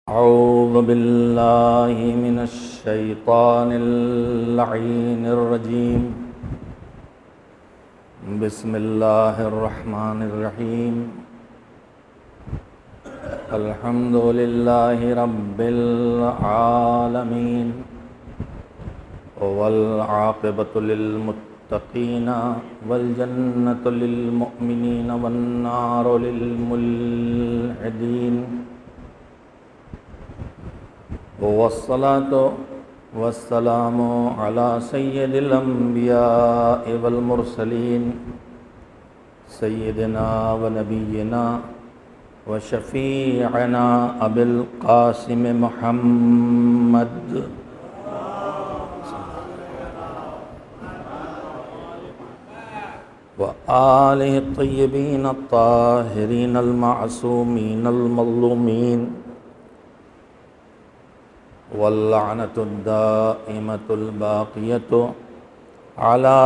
أعوذ بالله من الشيطان اللعين الرجيم. بسم الله الرحمن الرحيم. الحمد لله رب العالمين والعاقبة للمتقين والجنة للمؤمنين والنار للملحدين. والصلاة والسلام على سيد الأنبياء والمرسلين سيدنا ونبينا وشفيعنا أبي القاسم محمد وآله الطيبين الطاهرين المعصومين المظلومين واللعنة الدائمة الباقية على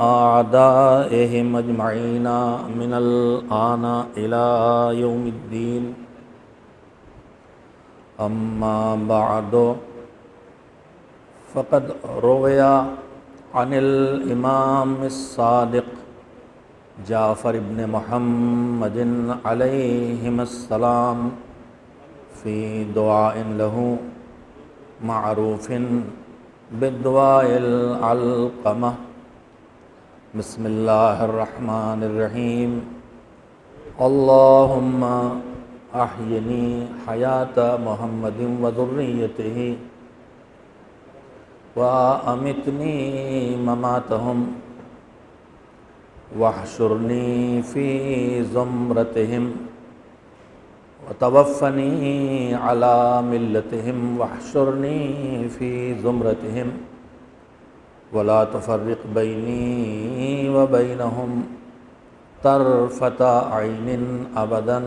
أعدائهم أجمعين من الآن إلى يوم الدين. أما بعد فقد روي عن الإمام الصادق جعفر بن محمد عليهما السلام في دعاء له معروف بالدعاء العلقمة. بسم الله الرحمن الرحيم. اللهم أحيني حياة محمد وذريته وأمتني مماتهم واحشرني في زمرتهم وتوفني على ملتهم واحشرني في زمرتهم ولا تفرق بيني وبينهم طرفة عين أبدا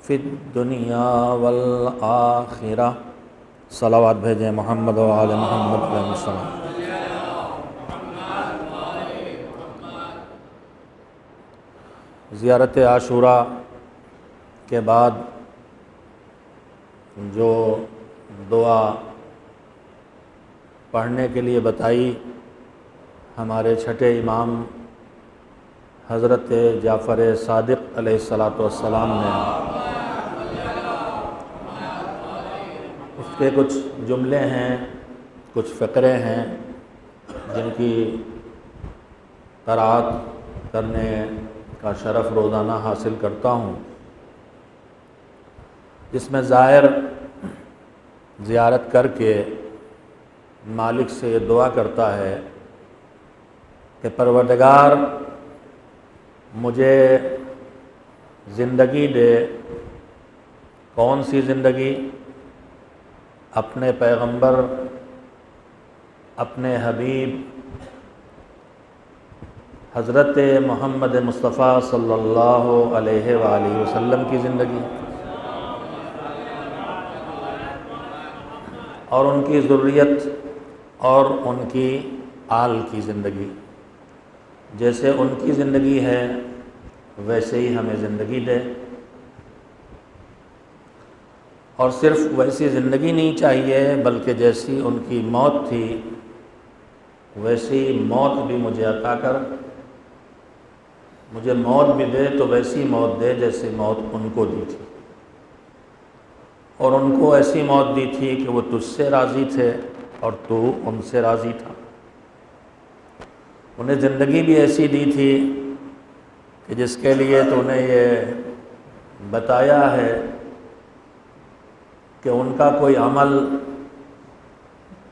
في الدنيا والآخرة. صلوات بھیجیں محمد و آل محمد علیہ السلام. زیارت عاشوراء کے بعد جو دعا پڑھنے کے لیے بتائی ہمارے چھٹے امام حضرت جعفر صادق علیہ السلام نے، اس کے کچھ جملے ہیں، کچھ فقرے ہیں جن کی قرأت کرنے کا شرف روزانہ حاصل کرتا ہوں، جس میں زائر زیارت کر کے مالک سے یہ دعا کرتا ہے کہ پروردگار مجھے زندگی دے. کون سی زندگی؟ اپنے پیغمبر، اپنے حبیب حضرت محمد مصطفیٰ صلی اللہ علیہ وآلہ وسلم کی زندگی، اور ان کی ذریت اور ان کی آل کی زندگی. جیسے ان کی زندگی ہے ویسے ہی ہمیں زندگی دے، اور صرف ویسی زندگی نہیں چاہیے بلکہ جیسی ان کی موت تھی ویسی موت بھی مجھے عطا کر. مجھے موت بھی دے تو ویسی موت دے جیسے موت ان کو دی تھی، اور ان کو ایسی موت دی تھی کہ وہ تجھ سے راضی تھے اور تو ان سے راضی تھا. انہیں زندگی بھی ایسی دی تھی کہ جس کے لیے تو انہیں یہ بتایا ہے کہ ان کا کوئی عمل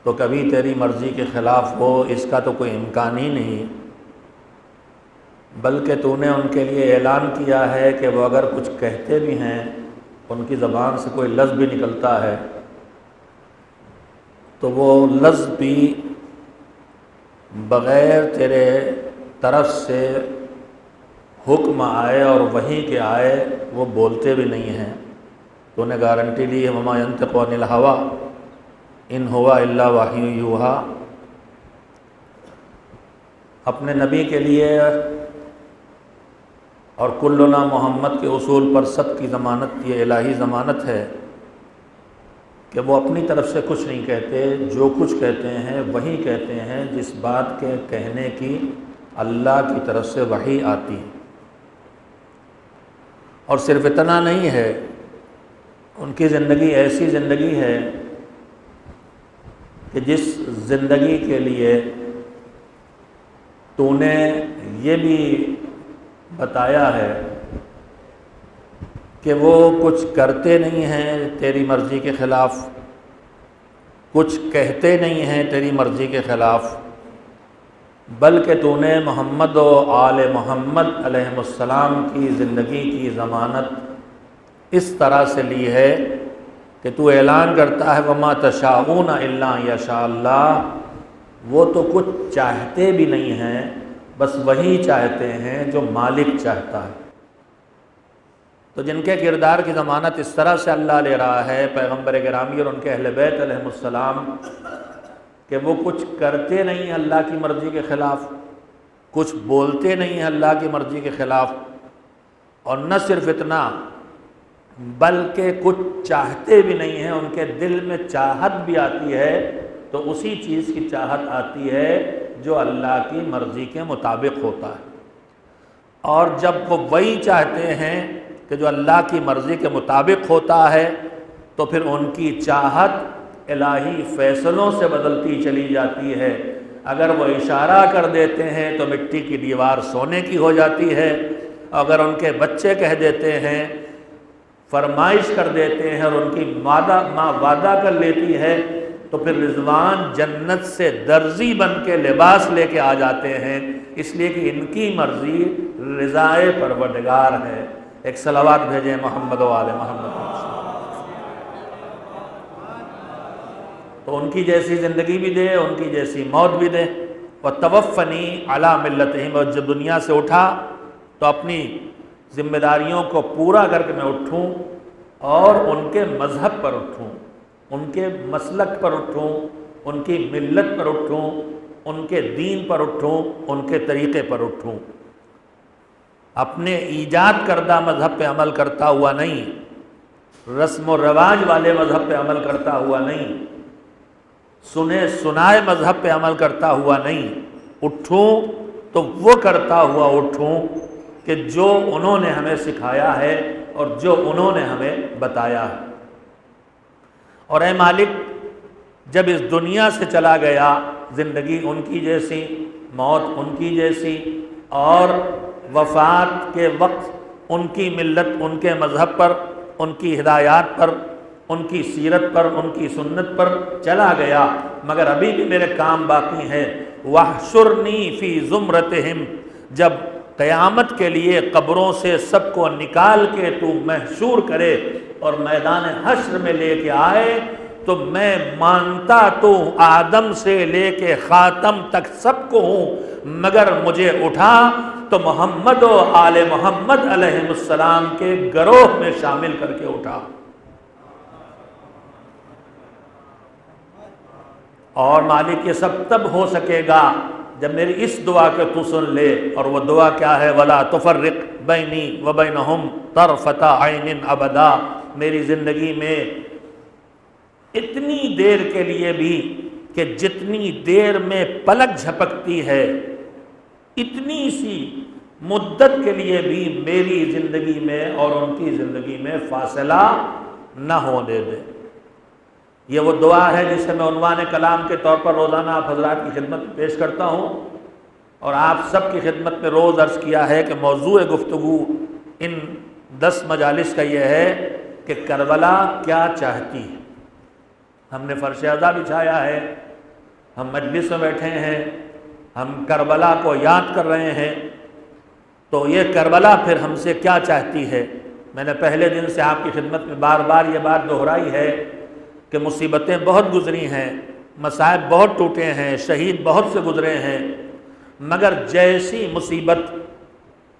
تو کبھی تیری مرضی کے خلاف ہو، اس کا تو کوئی امکان ہی نہیں، بلکہ تو نے ان کے لیے اعلان کیا ہے کہ وہ اگر کچھ کہتے بھی ہیں، ان کی زبان سے کوئی لفظ بھی نکلتا ہے تو وہ لفظ بھی بغیر تیرے طرف سے حکم آئے اور وحی کے آئے وہ بولتے بھی نہیں ہیں. تو نے گارنٹی لی ہے وما ينطق عن الهوى ان هو الا وحی یوحی. اپنے نبی کے لیے اور کلنا محمد کے اصول پر سب کی ضمانت، یہ الہی ضمانت ہے کہ وہ اپنی طرف سے کچھ نہیں کہتے، جو کچھ کہتے ہیں وہی کہتے ہیں جس بات کے کہنے کی اللہ کی طرف سے وحی آتی ہے۔ اور صرف اتنا نہیں ہے، ان کی زندگی ایسی زندگی ہے کہ جس زندگی کے لیے تو نے یہ بھی بتایا ہے کہ وہ کچھ کرتے نہیں ہیں تیری مرضی کے خلاف، کچھ کہتے نہیں ہیں تیری مرضی کے خلاف، بلکہ تو نے محمد و آل محمد علیہ السلام کی زندگی کی ضمانت اس طرح سے لی ہے کہ تو اعلان کرتا ہے وَمَا تَشَاءُونَ إِلَّا أَن يَشَاءَ اللَّهُ، وہ تو کچھ چاہتے بھی نہیں ہیں، بس وہی چاہتے ہیں جو مالک چاہتا ہے۔ تو جن کے کردار کی ضمانت اس طرح سے اللہ لے رہا ہے، پیغمبر گرامی اور ان کے اہل بیت علیہ السلام، کہ وہ کچھ کرتے نہیں ہیں اللہ کی مرضی کے خلاف، کچھ بولتے نہیں ہیں اللہ کی مرضی کے خلاف، اور نہ صرف اتنا بلکہ کچھ چاہتے بھی نہیں ہیں، ان کے دل میں چاہت بھی آتی ہے تو اسی چیز کی چاہت آتی ہے جو اللہ کی مرضی کے مطابق ہوتا ہے۔ اور جب وہ وہی چاہتے ہیں کہ جو اللہ کی مرضی کے مطابق ہوتا ہے تو پھر ان کی چاہت الہی فیصلوں سے بدلتی چلی جاتی ہے۔ اگر وہ اشارہ کر دیتے ہیں تو مٹی کی دیوار سونے کی ہو جاتی ہے، اگر ان کے بچے کہہ دیتے ہیں، فرمائش کر دیتے ہیں اور ان کی ماں وعدہ کر لیتی ہے تو پھر رضوان جنت سے درزی بن کے لباس لے کے آ جاتے ہیں، اس لیے کہ ان کی مرضی رضائے پروردگار ہے۔ ایک صلوات بھیجیں محمد و آل محمد۔ تو ان کی جیسی زندگی بھی دے، ان کی جیسی موت بھی دے۔ وَتَوَفَّنِي عَلَى مِلَّتِهِمْ، اور جب دنیا سے اٹھا تو اپنی ذمہ داریوں کو پورا کر کے میں اٹھوں اور ان کے مذہب پر اٹھوں، ان کے مسلک پر اٹھوں، ان کی ملت پر اٹھوں، ان کے دین پر اٹھوں، ان کے طریقے پر اٹھوں، اپنے ایجاد کردہ مذہب پہ عمل کرتا ہوا نہیں، رسم و رواج والے مذہب پہ عمل کرتا ہوا نہیں، سنے سنائے مذہب پہ عمل کرتا ہوا نہیں، اٹھوں تو وہ کرتا ہوا اٹھوں کہ جو انہوں نے ہمیں سکھایا ہے اور جو انہوں نے ہمیں بتایا ہے۔ اور اے مالک، جب اس دنیا سے چلا گیا، زندگی ان کی جیسی، موت ان کی جیسی، اور وفات کے وقت ان کی ملت، ان کے مذہب پر، ان کی ہدایات پر، ان کی سیرت پر، ان کی سنت پر چلا گیا، مگر ابھی بھی میرے کام باقی ہیں۔ وَاحْشُرْنِي فِي زُمْرَتِهِمْ، جب قیامت کے لیے قبروں سے سب کو نکال کے تو محشور کرے اور میدان حشر میں لے کے آئے تو میں مانتا تو آدم سے لے کے خاتم تک سب کو ہوں، مگر مجھے اٹھا تو محمد و آل محمد علیہ السلام کے گروہ میں شامل کر کے اٹھا۔ اور مالک یہ سب تب ہو سکے گا جب میری اس دعا کو تو سن لے، اور وہ دعا کیا ہے؟ وَلَا تُفَرِّقْ بَيْنِي وَبَيْنَهُمْ طَرْفَةَ عَيْنٍ أَبَدًا، میری زندگی میں اتنی دیر کے لیے بھی کہ جتنی دیر میں پلک جھپکتی ہے اتنی سی مدت کے لیے بھی میری زندگی میں اور ان کی زندگی میں فاصلہ نہ ہونے دے۔ یہ وہ دعا ہے جسے میں عنوان کلام کے طور پر روزانہ آپ حضرات کی خدمت میں پیش کرتا ہوں، اور آپ سب کی خدمت میں روز عرض کیا ہے کہ موضوع گفتگو ان 10 مجالس کا یہ ہے کہ کربلا کیا چاہتی ہے۔ ہم نے فرش عزا بچھایا ہے، ہم مجلس میں بیٹھے ہیں، ہم کربلا کو یاد کر رہے ہیں، تو یہ کربلا پھر ہم سے کیا چاہتی ہے؟ میں نے پہلے دن سے آپ کی خدمت میں بار بار یہ بات دہرائی ہے کہ مصیبتیں بہت گزری ہیں، مصائب بہت ٹوٹے ہیں، شہید بہت سے گزرے ہیں، مگر جیسی مصیبت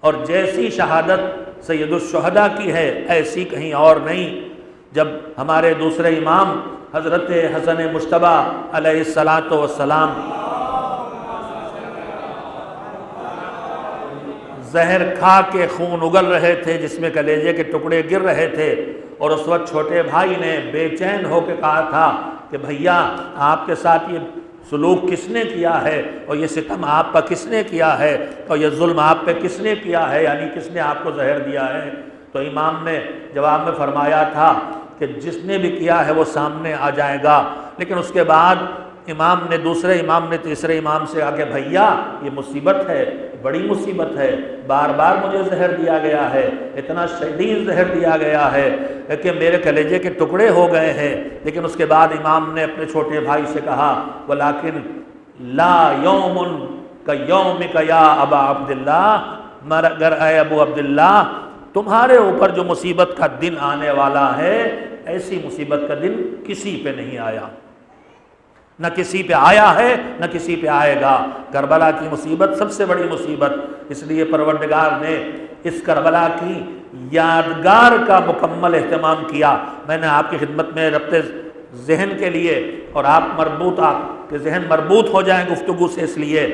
اور جیسی شہادت سید الشہداء کی ہے ایسی کہیں اور نہیں۔ جب ہمارے دوسرے امام حضرت حسن مجتبیٰ علیہ السلام زہر کھا کے خون اگل رہے تھے، جس میں کلیجے کے ٹکڑے گر رہے تھے، اور اس وقت چھوٹے بھائی نے بے چین ہو کے کہا تھا کہ بھیا آپ کے ساتھ یہ سلوک کس نے کیا ہے، اور یہ ستم آپ پر کس نے کیا ہے، اور یہ ظلم آپ پہ کس نے کیا ہے، یعنی کس نے آپ کو زہر دیا ہے؟ تو امام نے جواب میں فرمایا تھا کہ جس نے بھی کیا ہے وہ سامنے آ جائے گا۔ لیکن اس کے بعد امام نے، دوسرے امام نے تیسرے امام سے کہا کہ بھیا یہ مصیبت ہے، بڑی مصیبت ہے، بار بار مجھے زہر دیا گیا ہے، اتنا شدید زہر دیا گیا ہے کہ میرے کلیجے کے ٹکڑے ہو گئے ہیں۔ لیکن اس کے بعد امام نے اپنے چھوٹے بھائی سے کہا ولیکن لا یوم کیومک یا ابا عبداللہ، مگر اے ابو عبداللہ تمہارے اوپر جو مصیبت کا دن آنے والا ہے ایسی مصیبت کا دن کسی پہ نہیں آیا، نہ کسی پہ آیا ہے نہ کسی پہ آئے گا۔ کربلا کی مصیبت سب سے بڑی مصیبت، اس لیے پروردگار نے اس کربلا کی یادگار کا مکمل اہتمام کیا۔ میں نے آپ کی خدمت میں ربط ذہن کے لیے، اور آپ کے ذہن مربوط ہو جائیں گفتگو سے، اس لیے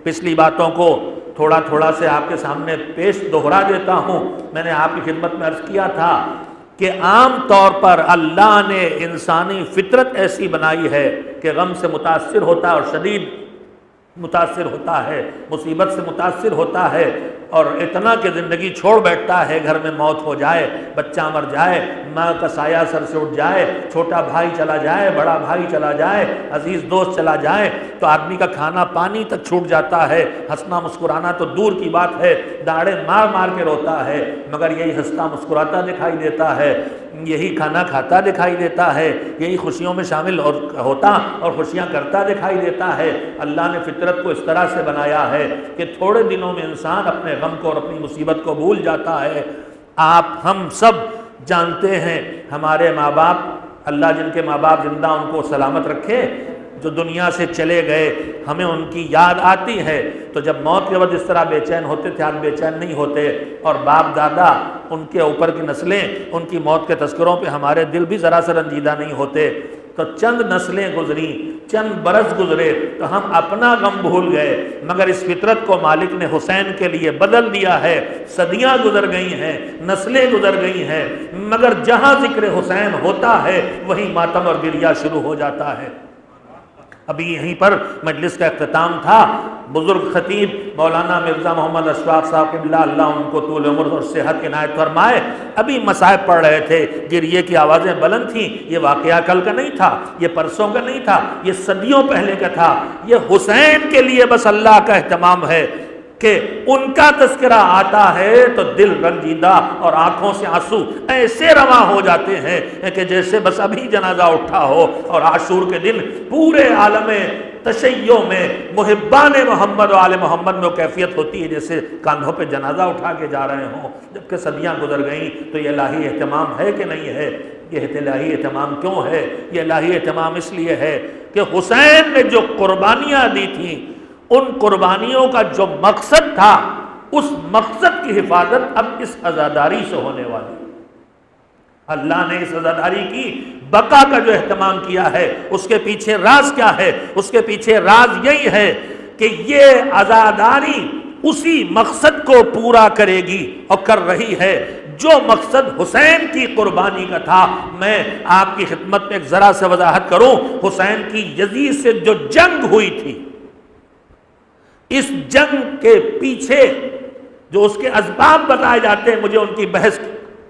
پچھلی باتوں کو تھوڑا تھوڑا سے آپ کے سامنے پیش دہرا دیتا ہوں۔ میں نے آپ کی خدمت میں عرض کیا تھا کہ عام طور پر اللہ نے انسانی فطرت ایسی بنائی ہے کہ غم سے متاثر ہوتا ہے اور شدید متاثر ہوتا ہے، مصیبت سے متاثر ہوتا ہے، اور اتنا کہ زندگی چھوڑ بیٹھتا ہے، گھر میں موت ہو جائے، بچہ مر جائے، ماں کا سایہ سر سے اٹھ جائے، چھوٹا بھائی چلا جائے، بڑا بھائی چلا جائے، عزیز دوست چلا جائے، تو آدمی کا کھانا پانی تک چھوٹ جاتا ہے، ہنسنا مسکرانا تو دور کی بات ہے، داڑے مار مار کے روتا ہے، مگر یہی ہنستا مسکراتا دکھائی دیتا ہے، یہی کھانا کھاتا دکھائی دیتا ہے، یہی خوشیوں میں شامل ہوتا اور خوشیاں کرتا دکھائی دیتا ہے۔ اللہ نے فطرت کو اس طرح سے بنایا ہے کہ تھوڑے دنوں میں انسان اپنے غم کو اور اپنی مصیبت کو بھول جاتا ہے۔ ہم سب جانتے ہیں، ہمارے ماں باپ، اللہ جن کے ماں باپ زندہ ان کو سلامت رکھے، جو دنیا سے چلے گئے، ہمیں ان کی یاد آتی ہے، تو جب موت کے وقت اس طرح بے چین ہوتے تھے آج بے چین نہیں ہوتے، اور باپ دادا ان کے اوپر کی نسلیں ان کی موت کے تذکروں پہ ہمارے دل بھی ذرا سا رنجیدہ نہیں ہوتے۔ تو چند نسلیں گزری، چند برس گزرے تو ہم اپنا غم بھول گئے، مگر اس فطرت کو مالک نے حسین کے لیے بدل دیا ہے۔ صدیاں گزر گئی ہیں، نسلیں گزر گئی ہیں، مگر جہاں ذکر حسین ہوتا ہے وہیں ماتم اور گریہ شروع ہو جاتا ہے۔ ابھی یہیں پر مجلس کا اختتام تھا، بزرگ خطیب مولانا مرزا محمد اشفاق صاحب قبلہ اللہ ان کو طول عمر اور صحت کی عنایت فرمائے، ابھی مصائب پڑھ رہے تھے، گریے کی آوازیں بلند تھیں۔ یہ واقعہ کل کا نہیں تھا، یہ پرسوں کا نہیں تھا، یہ صدیوں پہلے کا تھا۔ یہ حسین کے لیے بس اللہ کا اہتمام ہے کہ ان کا تذکرہ آتا ہے تو دل رنجیدہ اور آنکھوں سے آنسو ایسے رواں ہو جاتے ہیں کہ جیسے بس ابھی جنازہ اٹھا ہو۔ اور عاشور کے دن پورے عالم تشیع میں محبان محمد و آل محمد میں وہ کیفیت ہوتی ہے جیسے کاندھوں پہ جنازہ اٹھا کے جا رہے ہوں۔ جبکہ صدیاں گزر گئیں تو یہ الہی اہتمام ہے کہ نہیں ہے؟ یہ الہی اہتمام کیوں ہے؟ یہ الہی اہتمام اس لیے ہے کہ حسین نے جو قربانیاں دی تھیں، ان قربانیوں کا جو مقصد تھا، اس مقصد کی حفاظت اب اس عزاداری سے ہونے والی۔ اللہ نے اس عزاداری کی بقا کا جو اہتمام کیا ہے، اس کے پیچھے راز کیا ہے؟ اس کے پیچھے راز یہی ہے کہ یہ عزاداری اسی مقصد کو پورا کرے گی اور کر رہی ہے جو مقصد حسین کی قربانی کا تھا۔ میں آپ کی خدمت میں ایک ذرا سے وضاحت کروں، حسین کی یزید سے جو جنگ ہوئی تھی، اس جنگ کے پیچھے جو اس کے اسباب بتائے جاتے ہیں، مجھے ان کی بحث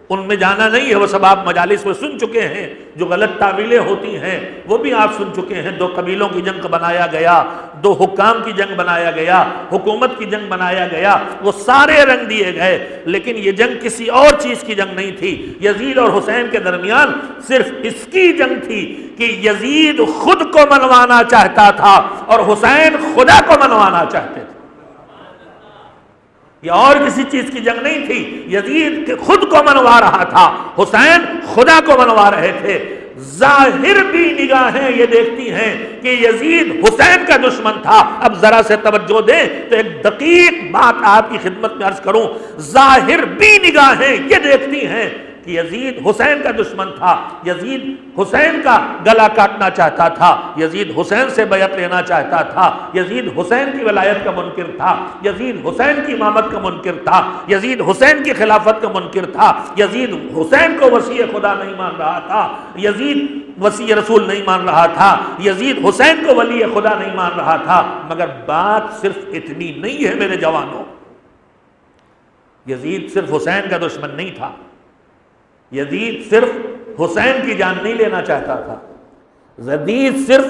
ان میں جانا نہیں ہے، وہ سب آپ مجالس میں سن چکے ہیں۔ جو غلط تعویلیں ہوتی ہیں وہ بھی آپ سن چکے ہیں۔ دو قبیلوں کی جنگ بنایا گیا، دو حکام کی جنگ بنایا گیا، حکومت کی جنگ بنایا گیا، وہ سارے رنگ دیے گئے، لیکن یہ جنگ کسی اور چیز کی جنگ نہیں تھی۔ یزید اور حسین کے درمیان صرف اس کی جنگ تھی کہ یزید خود کو منوانا چاہتا تھا اور حسین خدا کو منوانا چاہتے تھے۔ یہ اور کسی چیز کی جنگ نہیں تھی۔ یزید خود کو منوا رہا تھا، حسین خدا کو منوا رہے تھے۔ ظاہر بھی نگاہیں یہ دیکھتی ہیں کہ یزید حسین کا دشمن تھا۔ اب ذرا سے توجہ دیں تو ایک دقیق بات آپ کی خدمت میں عرض کروں، ظاہر بھی نگاہیں یہ دیکھتی ہیں کہ یزید حسین کا دشمن تھا، یزید حسین کا گلا کاٹنا چاہتا تھا، یزید حسین سے بیعت لینا چاہتا تھا، یزید حسین کی ولایت کا منکر تھا، یزید حسین کی امامت کا منکر تھا، یزید حسین کی خلافت کا منکر تھا، یزید حسین کو وصی خدا نہیں مان رہا تھا، یزید وصی رسول نہیں مان رہا تھا، یزید حسین کو ولی خدا نہیں مان رہا تھا۔ مگر بات صرف اتنی نہیں ہے میرے جوانوں، یزید صرف حسین کا دشمن نہیں تھا، یزید صرف حسین کی جان نہیں لینا چاہتا تھا، یزید صرف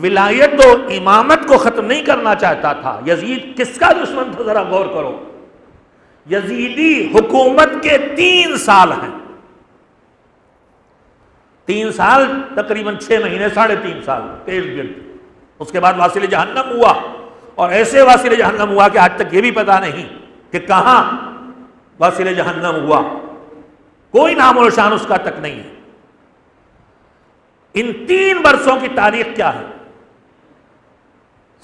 ولایت و امامت کو ختم نہیں کرنا چاہتا تھا۔ یزید کس کا دشمن تھا ذرا غور کرو، یزیدی حکومت کے 3 سال ہیں، 3 سال تقریباً 6 مہینے، 3.5 سال تیز گرد، اس کے بعد واصل جہنم ہوا، اور ایسے واصل جہنم ہوا کہ آج تک یہ بھی پتا نہیں کہ کہاں واصل جہنم ہوا، کوئی نام و نشان اس کا تک نہیں ہے۔ ان 3 برسوں کی تاریخ کیا ہے؟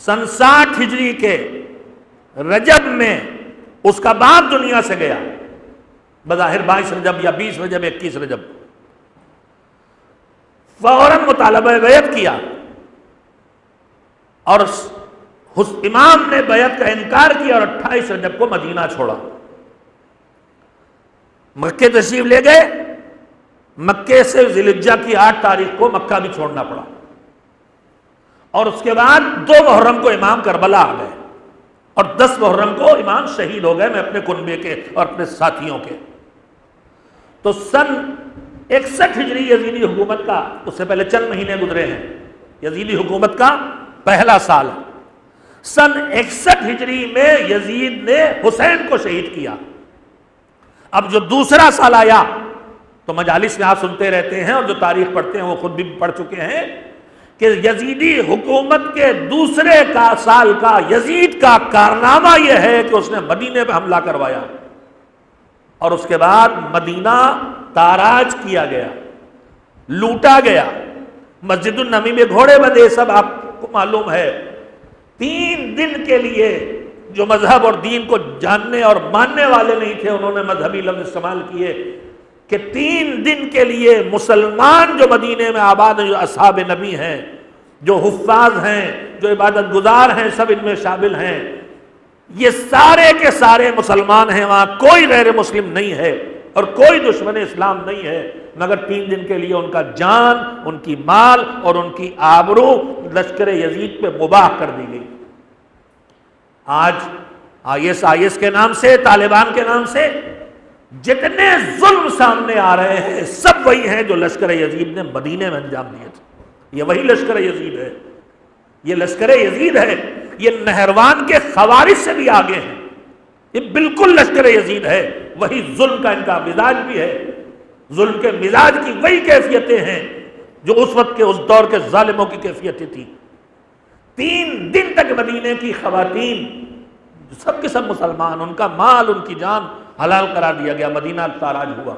سن 60 ہجری کے رجب میں اس کا باپ دنیا سے گیا، بظاہر 22 رجب یا 20 رجب 21 رجب، فوراً مطالبہ بیعت کیا، اور امام نے بیعت کا انکار کیا اور 28 رجب کو مدینہ چھوڑا، مکے تشریف لے گئے، مکے سے ذی الحجہ کی 8 تاریخ کو مکہ بھی چھوڑنا پڑا، اور اس کے بعد 2 محرم کو امام کربلا آ گئے، اور 10 محرم کو امام شہید ہو گئے، میں اپنے کنبے کے اور اپنے ساتھیوں کے۔ تو سن 61 ہجری یزیدی حکومت کا، اس سے پہلے چند مہینے گزرے ہیں، یزیدی حکومت کا پہلا سال ہے۔ سن 61 ہجری میں یزید نے حسین کو شہید کیا۔ اب جو دوسرا سال آیا تو مجالس میں آپ سنتے رہتے ہیں، اور جو تاریخ پڑھتے ہیں وہ خود بھی پڑھ چکے ہیں کہ یزیدی حکومت کے دوسرے سال کا یزید کا کارنامہ یہ ہے کہ اس نے مدینے پہ حملہ کروایا، اور اس کے بعد مدینہ تاراج کیا گیا، لوٹا گیا، مسجد النبی میں گھوڑے بندھے، سب آپ کو معلوم ہے۔ 3 دن کے لیے جو مذہب اور دین کو جاننے اور ماننے والے نہیں تھے، انہوں نے مذہبی لفظ استعمال کیے کہ 3 دن کے لیے مسلمان جو مدینے میں آباد ہیں، جو اصحاب نبی ہیں، جو حفاظ ہیں، جو عبادت گزار ہیں، سب ان میں شامل ہیں، یہ سارے کے سارے مسلمان ہیں، وہاں کوئی غیر مسلم نہیں ہے اور کوئی دشمن اسلام نہیں ہے، مگر 3 دن کے لیے ان کا جان، ان کی مال اور ان کی آبرو لشکر یزید پہ مباح کر دی گئی۔ آج IS کے نام سے، طالبان کے نام سے جتنے ظلم سامنے آ رہے ہیں، سب وہی ہیں جو لشکر یزید نے مدینے میں انجام دیے تھے۔ یہ وہی لشکر یزید ہے، یہ لشکر یزید ہے، یہ نہروان کے خوارج سے بھی آگے ہیں، یہ بالکل لشکر یزید ہے، وہی ظلم کا ان کا مزاج بھی ہے، ظلم کے مزاج کی وہی کیفیتیں ہیں جو اس وقت کے اس دور کے ظالموں کی کیفیتیں تھیں۔ 3 دن تک مدینے کی خواتین سب کے سب مسلمان، ان کا مال، ان کی جان حلال قرار دیا گیا، مدینہ تاراج ہوا۔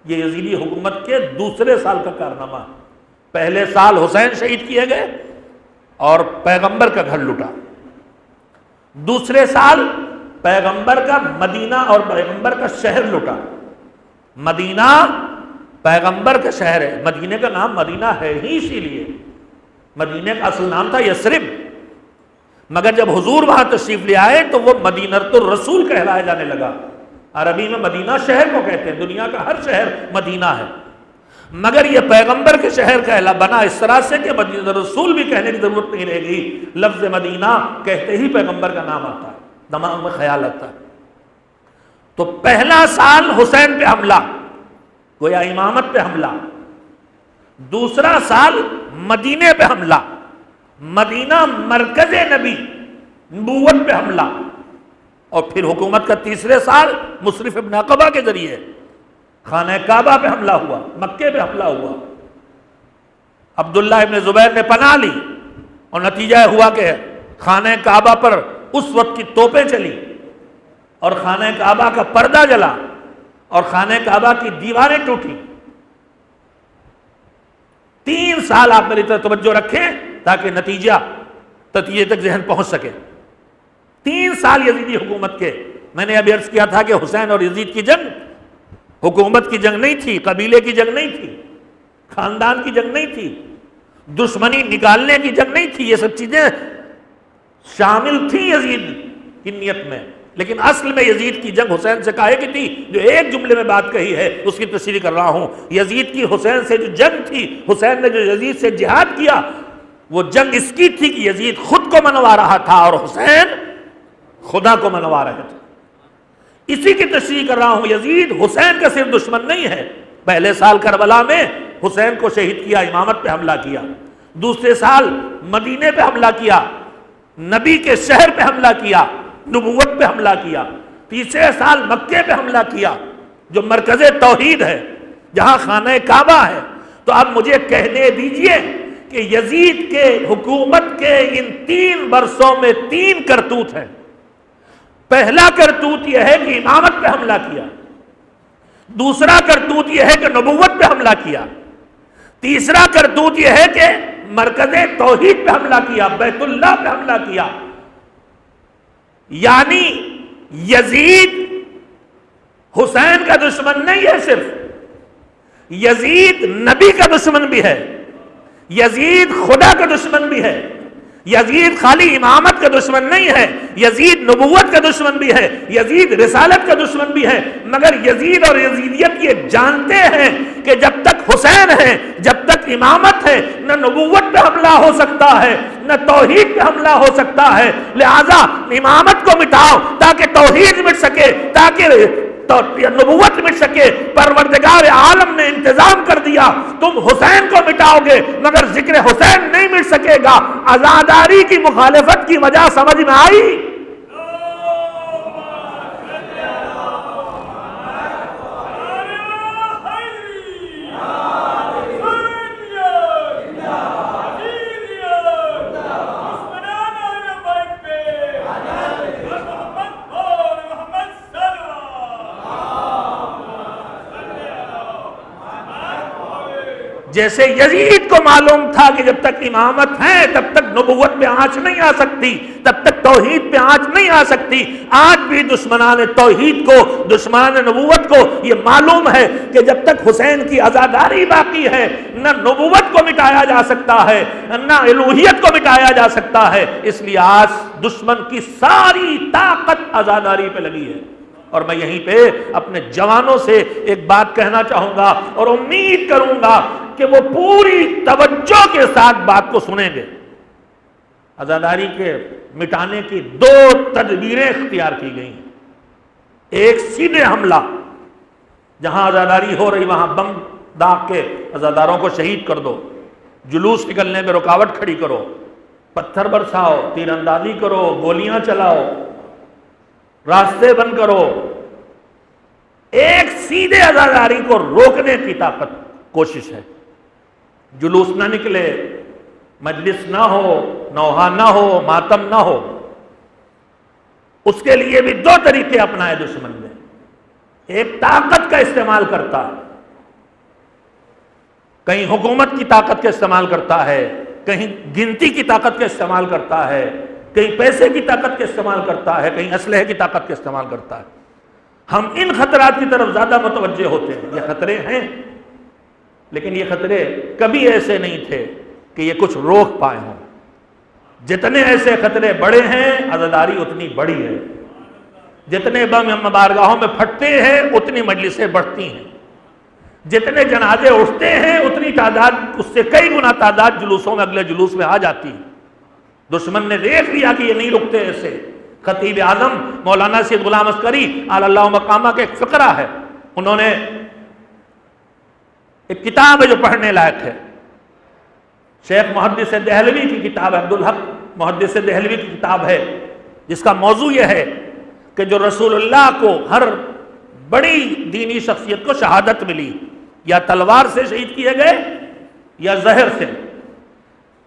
یہ یزیدی حکومت کے دوسرے سال کا کارنامہ۔ پہلے سال حسین شہید کیے گئے اور پیغمبر کا گھر لوٹا، دوسرے سال پیغمبر کا مدینہ اور پیغمبر کا شہر لوٹا۔ مدینہ پیغمبر کا شہر ہے، مدینے کا نام مدینہ ہے ہی اسی لیے، مدینے کا اصل نام تھا یثرب، مگر جب حضور وہاں تشریف لے آئے تو وہ مدینۃ الرسول کہلایا جانے لگا۔ عربی میں مدینہ شہر کو کہتے ہیں، دنیا کا ہر شہر مدینہ ہے، مگر یہ پیغمبر کے شہر کہلا بنا اس طرح سے کہ مدینہ الرسول بھی کہنے کی ضرورت نہیں رہے گی، لفظ مدینہ کہتے ہی پیغمبر کا نام آتا ہے، دماغ میں خیال آتا ہے۔ تو پہلا سال حسین پہ حملہ، گویا امامت پہ حملہ، دوسرا سال مدینے پہ حملہ، مدینہ مرکز نبی، نبوت پہ حملہ، اور پھر حکومت کا تیسرے سال مصرف ابن عقبہ کے ذریعے خانہ کعبہ پہ حملہ ہوا، مکے پہ حملہ ہوا، عبداللہ ابن زبیر نے پناہ لی، اور نتیجہ ہوا کہ خانہ کعبہ پر اس وقت کی توپیں چلی، اور خانہ کعبہ کا پردہ جلا، اور خانہ کعبہ کی دیواریں ٹوٹی۔ 3 سال آپ میری طرف توجہ رکھیں تاکہ نتیجے تک ذہن پہنچ سکے۔ 3 سال یزیدی حکومت کے، میں نے ابھی عرض کیا تھا کہ حسین اور یزید کی جنگ، حکومت کی جنگ نہیں تھی، قبیلے کی جنگ نہیں تھی، خاندان کی جنگ نہیں تھی، دشمنی نکالنے کی جنگ نہیں تھی، یہ سب چیزیں شامل تھیں یزید کی نیت میں، لیکن اصل میں یزید کی جنگ حسین سے کاہے کی تھی؟ جو ایک جملے میں بات کہی ہے اس کی تشریح کر رہا ہوں۔ یزید کی حسین سے جو جنگ تھی، حسین نے جو یزید سے جہاد کیا، وہ جنگ اس کی تھی کہ یزید خود کو منوا رہا تھا اور حسین خدا کو منوا رہے تھے۔ اسی کی تشریح کر رہا ہوں۔ یزید حسین کا صرف دشمن نہیں ہے، پہلے سال کربلا میں حسین کو شہید کیا، امامت پہ حملہ کیا، دوسرے سال مدینے پہ حملہ کیا، نبی کے شہر پہ حملہ کیا، نبوت پہ حملہ کیا، تیسرے سال مکے پہ حملہ کیا جو مرکز توحید ہے، جہاں خانہ کعبہ ہے۔ تو اب مجھے کہنے دیجئے کہ یزید کے حکومت کے ان 3 برسوں میں 3 کرتوت ہیں۔ پہلا کرتوت یہ ہے کہ امامت پہ حملہ کیا، دوسرا کرتوت یہ ہے کہ نبوت پہ حملہ کیا، تیسرا کرتوت یہ ہے کہ مرکز توحید پہ حملہ کیا، بیت اللہ پہ حملہ کیا۔ یعنی یزید حسین کا دشمن نہیں ہے، صرف یزید نبی کا دشمن بھی ہے، یزید خدا کا دشمن بھی ہے، یزید خالی امامت کا دشمن نہیں ہے، یزید نبوت کا دشمن بھی ہے، یزید رسالت کا دشمن بھی ہے۔ مگر یزید اور یزیدیت یہ جانتے ہیں کہ جب تک حسین ہے، جب تک امامت ہے، نہ نبوت پہ حملہ ہو سکتا ہے، نہ توحید پہ حملہ ہو سکتا ہے۔ لہذا امامت کو مٹاؤ تاکہ توحید مٹ سکے، تاکہ نبوت مٹ سکے۔ پروردگار عالم نے انتظام کر دیا، تم حسین کو مٹاؤ گے مگر ذکر حسین نہیں مٹ سکے گا۔ عزاداری کی مخالفت کی وجہ سمجھ میں آئی؟ جیسے یزید کو معلوم تھا کہ جب تک امامت ہے تب تک نبوت پہ آنچ نہیں آ سکتی، تب تک توحید پہ آنچ نہیں آ سکتی، آج بھی دشمنان توحید کو، دشمنان نبوت کو یہ معلوم ہے کہ جب تک حسین کی عزاداری باقی ہے نہ نبوت کو مٹایا جا سکتا ہے، نہ الوہیت کو مٹایا جا سکتا ہے۔ اس لیے آج دشمن کی ساری طاقت عزاداری پہ لگی ہے۔ اور میں یہیں پہ اپنے جوانوں سے ایک بات کہنا چاہوں گا اور امید کروں گا کہ وہ پوری توجہ کے ساتھ بات کو سنیں گے۔ عزاداری کے مٹانے کی 2 تدبیریں اختیار کی گئی ہیں۔ ایک سیدھے حملہ، جہاں عزاداری ہو رہی وہاں بم داغ کے عزاداروں کو شہید کر دو، جلوس نکلنے میں رکاوٹ کھڑی کرو، پتھر برساؤ، تیر اندازی کرو، گولیاں چلاؤ، راستے بند کرو۔ ایک سیدھے عزاداری کو روکنے کی طاقت کوشش ہے، جلوس نہ نکلے، مجلس نہ ہو، نوحہ نہ ہو، ماتم نہ ہو۔ اس کے لیے بھی 2 طریقے اپنائے دشمن نے۔ ایک طاقت کا استعمال کرتا ہے، کہیں حکومت کی طاقت کا استعمال کرتا ہے، کہیں گنتی کی طاقت کا استعمال کرتا ہے، کہیں پیسے کی طاقت کا استعمال کرتا ہے، کہیں اسلحے کی طاقت کا استعمال کرتا ہے۔ ہم ان خطرات کی طرف زیادہ متوجہ ہوتے ہیں۔ یہ خطرے ہیں، لیکن یہ خطرے کبھی ایسے نہیں تھے کہ یہ کچھ روک پائے ہوں۔ جتنے ایسے خطرے بڑے ہیں، عزاداری اتنی بڑی ہے۔ جتنے بم بارگاہوں میں پھٹتے ہیں اتنی مجلسیں بڑھتی ہیں، جتنے جنازے اٹھتے ہیں اتنی تعداد، اس سے کئی گنا تعداد جلوسوں میں، اگلے جلوس میں آ جاتی ہے۔ دشمن نے دیکھ لیا کہ یہ نہیں رکتے ایسے۔ خطیب اعظم مولانا سید غلام عسکری علی اللہ مقامہ کا ایک فقرہ ہے، انہوں نے ایک کتاب ہے جو پڑھنے لائق ہے، شیخ محدث دہلوی کی کتاب ہے، عبدالحق محدث دہلوی کی کتاب ہے، جس کا موضوع یہ ہے کہ جو رسول اللہ کو ہر بڑی دینی شخصیت کو شہادت ملی، یا تلوار سے شہید کیے گئے یا زہر سے۔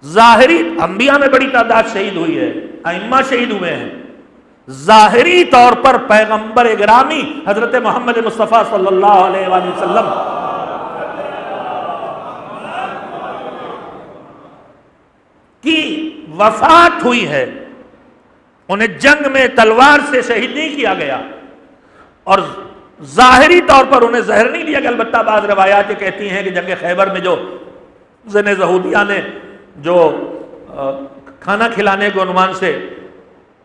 ظاہری انبیاء میں بڑی تعداد شہید ہوئی ہے، ائمہ شہید ہوئے ہیں، ظاہری طور پر پیغمبر گرامی حضرت محمد مصطفیٰ صلی اللہ علیہ وآلہ وسلم کی وفات ہوئی ہے، انہیں جنگ میں تلوار سے شہید نہیں کیا گیا، اور ظاہری طور پر انہیں زہر نہیں دیا گیا، البتہ بعض روایات کہتی ہیں کہ جنگ خیبر میں جو زن زہودیہ نے جو کھانا کھلانے کے عنوان سے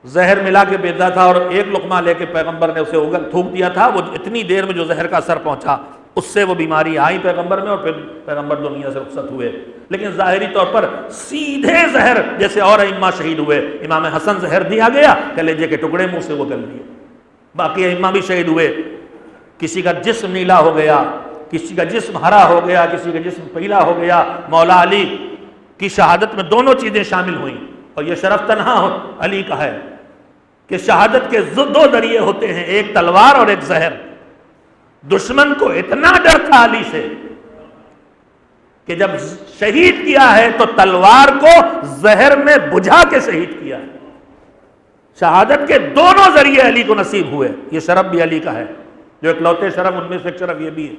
زہر ملا کے بھیجا تھا اور ایک لقمہ لے کے پیغمبر نے اسے اگل تھوک دیا تھا، وہ اتنی دیر میں جو زہر کا اثر پہنچا اس سے وہ بیماری آئی پیغمبر میں اور پھر پیغمبر دنیا سے رخصت ہوئے۔ لیکن ظاہری طور پر سیدھے زہر، جیسے اور ائمہ شہید ہوئے، امام حسن زہر دیا گیا، کلیجے کے ٹکڑے منہ سے وہ گل دیے، باقی ائمہ بھی شہید ہوئے، کسی کا جسم نیلا ہو گیا، کسی کا جسم ہرا ہو گیا، کسی کا جسم پیلا ہو گیا۔ مولا علی کی شہادت میں دونوں چیزیں شامل ہوئیں، اور یہ شرف تنہا علی کا ہے کہ شہادت کے دو ذریعے ہوتے ہیں، ایک تلوار اور ایک زہر۔ دشمن کو اتنا ڈر تھا علی سے کہ جب شہید کیا ہے تو تلوار کو زہر میں بجھا کے شہید کیا ہے۔ شہادت کے دونوں ذریعے علی کو نصیب ہوئے، یہ شرف بھی علی کا ہے، جو اکلوتے شرف ان میں سے ایک شرف یہ بھی ہے۔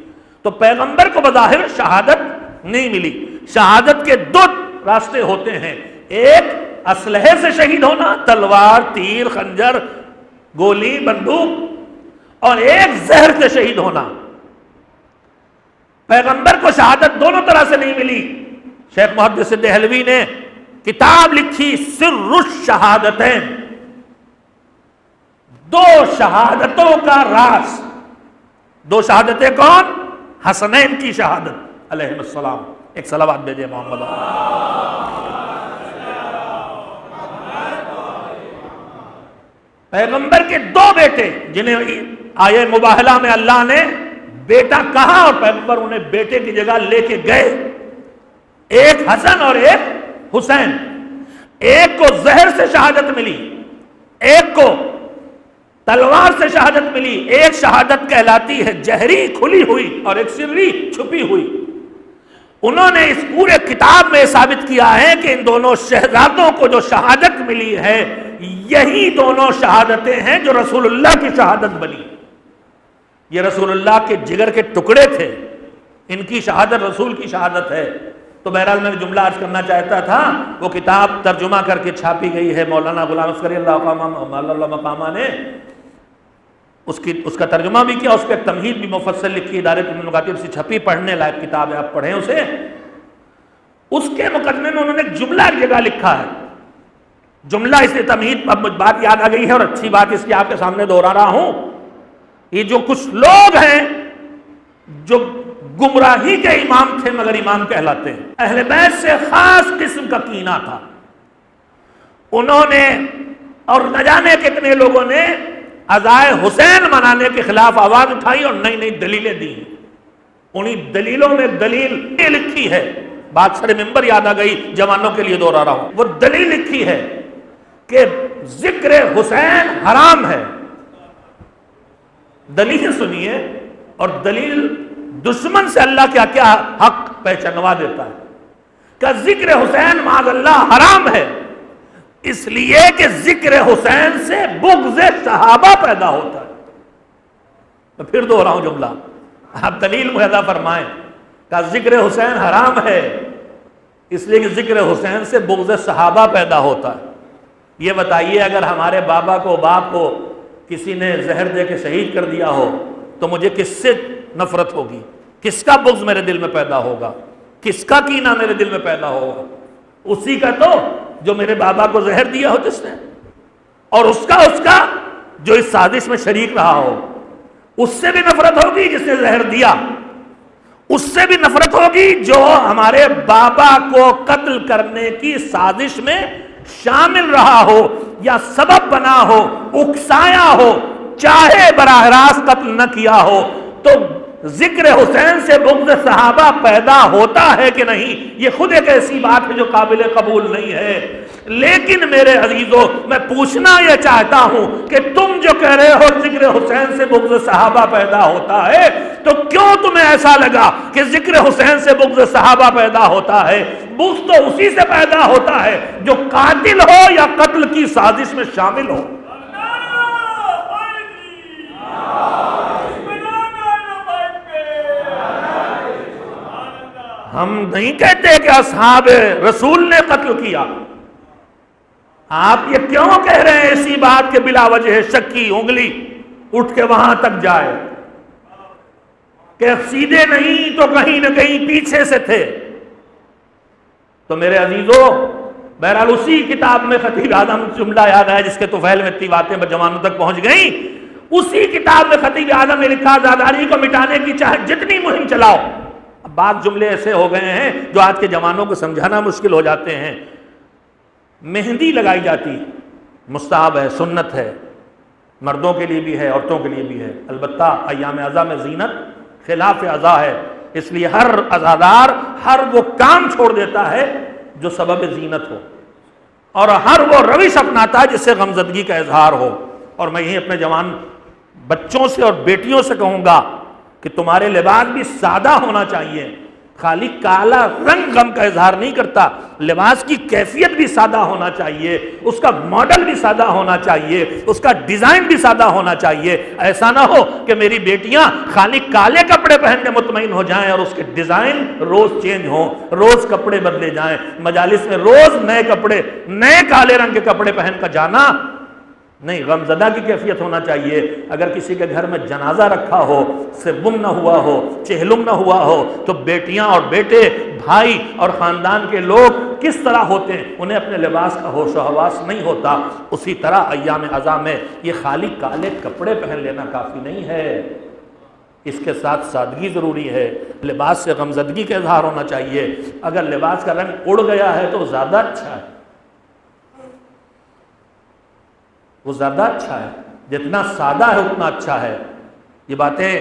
تو پیغمبر کو بظاہر شہادت نہیں ملی۔ شہادت کے دو راستے ہوتے ہیں، ایک اسلحے سے شہید ہونا، تلوار، تیر، خنجر، گولی، بندوق، اور ایک زہر سے شہید ہونا۔ پیغمبر کو شہادت دونوں طرح سے نہیں ملی۔ شیخ محدث دہلوی نے کتاب لکھی سر الشہادتین، دو شہادتوں کا راز۔ دو شہادتیں کون؟ حسنین کی شہادت علیہ السلام۔ ایک صلوات بھیجے محمد۔ پیغمبر کے دو بیٹے جنہیں آیہ مباہلہ میں اللہ نے بیٹا کہا اور پیغمبر انہیں بیٹے کی جگہ لے کے گئے، ایک حسن اور ایک حسین۔ ایک کو زہر سے شہادت ملی، ایک کو تلوار سے شہادت ملی۔ ایک شہادت کہلاتی ہے جہری کھلی ہوئی اور ایک سری چھپی ہوئی۔ انہوں نے اس پورے کتاب میں ثابت کیا ہے کہ ان دونوں شہزادوں کو جو شہادت ملی ہے، یہی دونوں شہادتیں ہیں جو رسول اللہ کی شہادت بنی۔ یہ رسول اللہ کے جگر کے ٹکڑے تھے، ان کی شہادت رسول کی شہادت ہے۔ تو بہرحال میں جملہ عرض کرنا چاہتا تھا، وہ کتاب ترجمہ کر کے چھاپی گئی ہے، مولانا غلام عسکری اللہ مقامہ نے اس کا ترجمہ بھی کیا، اس پہ تمہید بھی مفصل لکھی، ادارۃ المکاتب سے چھپی، پڑھنے لائق کتاب ہے، آپ پڑھیں اسے۔ اس کے مقدمے میں انہوں نے ایک جملہ ایک جگہ لکھا ہے، جملہ اس تمہید، اب مجھ بات یاد آ گئی ہے اور اچھی بات اس کی آپ کے سامنے دہرا رہا ہوں۔ یہ جو کچھ لوگ ہیں جو گمراہی کے امام تھے مگر امام کہلاتے ہیں، اہل بیت سے خاص قسم کا کینہ تھا، انہوں نے اور نہ جانے کتنے لوگوں نے عزائے حسین منانے کے خلاف آواز اٹھائی اور نئی نئی دلیلیں دی۔ انہی دلیلوں میں دلیل یہ لکھی ہے، بات سر ممبر یاد آ گئی، جوانوں کے لیے دوہرا رہا ہوں، وہ دلیل لکھی ہے کہ ذکر حسین حرام ہے۔ دلیل سنیے، اور دلیل دشمن سے اللہ کیا کیا حق پہچانوا دیتا ہے کہ ذکر حسین معاذ اللہ حرام ہے، اس لیے کہ ذکر حسین سے بغض صحابہ پیدا ہوتا ہے۔ میں پھر دوہراؤں ہوں جملہ، آپ دلیل معاہدہ فرمائیں کہ ذکر حسین حرام ہے اس لیے کہ ذکر حسین سے بغض صحابہ پیدا ہوتا ہے۔ یہ بتائیے اگر ہمارے بابا کو، باپ کو کسی نے زہر دے کے شہید کر دیا ہو تو مجھے کس سے نفرت ہوگی؟ کس کا بغض میرے دل میں پیدا ہوگا؟ کس کا کینہ میرے دل میں پیدا ہوگا؟ اسی کا تو جو میرے بابا کو زہر دیا ہو جس نے، اور اس کا جو اس سازش میں شریک رہا ہو، اس سے بھی نفرت ہوگی جس نے زہر دیا، اس سے بھی نفرت ہوگی جو ہمارے بابا کو قتل کرنے کی سازش میں شامل رہا ہو یا سبب بنا ہو، اکسایا ہو، چاہے براہ راست قتل نہ کیا ہو۔ تو ذکر حسین سے بغض صحابہ پیدا ہوتا ہے کہ نہیں، یہ خود ایک ایسی بات ہے جو قابل قبول نہیں ہے۔ لیکن میرے عزیزو، میں پوچھنا یہ چاہتا ہوں کہ تم جو کہہ رہے ہو ذکر حسین سے بغض صحابہ پیدا ہوتا ہے، تو کیوں تمہیں ایسا لگا کہ ذکر حسین سے بغض صحابہ پیدا ہوتا ہے؟ بغض تو اسی سے پیدا ہوتا ہے جو قاتل ہو یا قتل کی سازش میں شامل ہو۔ ہم نہیں کہتے کہ اصحاب رسول نے قتل کیا، آپ یہ کیوں کہہ رہے ہیں ایسی بات کہ بلا وجہ شک کی انگلی اٹھ کے وہاں تک جائے؟ کہ سیدھے نہیں تو کہیں نہ کہیں پیچھے سے تھے۔ تو میرے عزیزوں، بہرحال اسی کتاب میں خطیب اعظم جملہ یاد آیا جس کے طفیل میں اتنی باتیں جوانوں تک پہنچ گئیں، اسی کتاب میں خطیب اعظم نے لکھا عزاداری کو مٹانے کی چاہے جتنی مہم چلاؤ۔ اب بعض جملے ایسے ہو گئے ہیں جو آج کے جوانوں کو سمجھانا مشکل ہو جاتے ہیں۔ مہندی لگائی جاتی مستحب ہے، سنت ہے، مردوں کے لیے بھی ہے، عورتوں کے لیے بھی ہے، البتہ ایام عزا میں زینت خلاف عزا ہے، اس لیے ہر عزادار ہر وہ کام چھوڑ دیتا ہے جو سبب زینت ہو، اور ہر وہ روش اپناتا ہے جس سے غمزدگی کا اظہار ہو۔ اور میں یہی اپنے جوان بچوں سے اور بیٹیوں سے کہوں گا کہ تمہارے لباس بھی سادہ ہونا چاہیے، خالی کالا رنگ غم کا اظہار نہیں کرتا، لباس کی کیفیت بھی سادہ ہونا چاہیے، اس کا ماڈل بھی سادہ ہونا چاہیے، اس کا ڈیزائن بھی سادہ ہونا چاہیے۔ ایسا نہ ہو کہ میری بیٹیاں خالی کالے کپڑے پہن کے مطمئن ہو جائیں اور اس کے ڈیزائن روز چینج ہوں، روز کپڑے بدلے جائیں، مجالس میں روز نئے کپڑے، نئے کالے رنگ کے کپڑے پہن کر جانا نہیں، غمزدہ کی کیفیت ہونا چاہیے۔ اگر کسی کے گھر میں جنازہ رکھا ہو، سربم نہ ہوا ہو، چہلم نہ ہوا ہو، تو بیٹیاں اور بیٹے، بھائی اور خاندان کے لوگ کس طرح ہوتے ہیں، انہیں اپنے لباس کا ہوش و حواس نہیں ہوتا۔ اسی طرح ایام عزا میں یہ خالی کالے کپڑے پہن لینا کافی نہیں ہے، اس کے ساتھ سادگی ضروری ہے، لباس سے غمزدگی کا اظہار ہونا چاہیے۔ اگر لباس کا رنگ اڑ گیا ہے تو زیادہ اچھا ہے، وہ زیادہ اچھا ہے، جتنا سادہ ہے اتنا اچھا ہے۔ یہ باتیں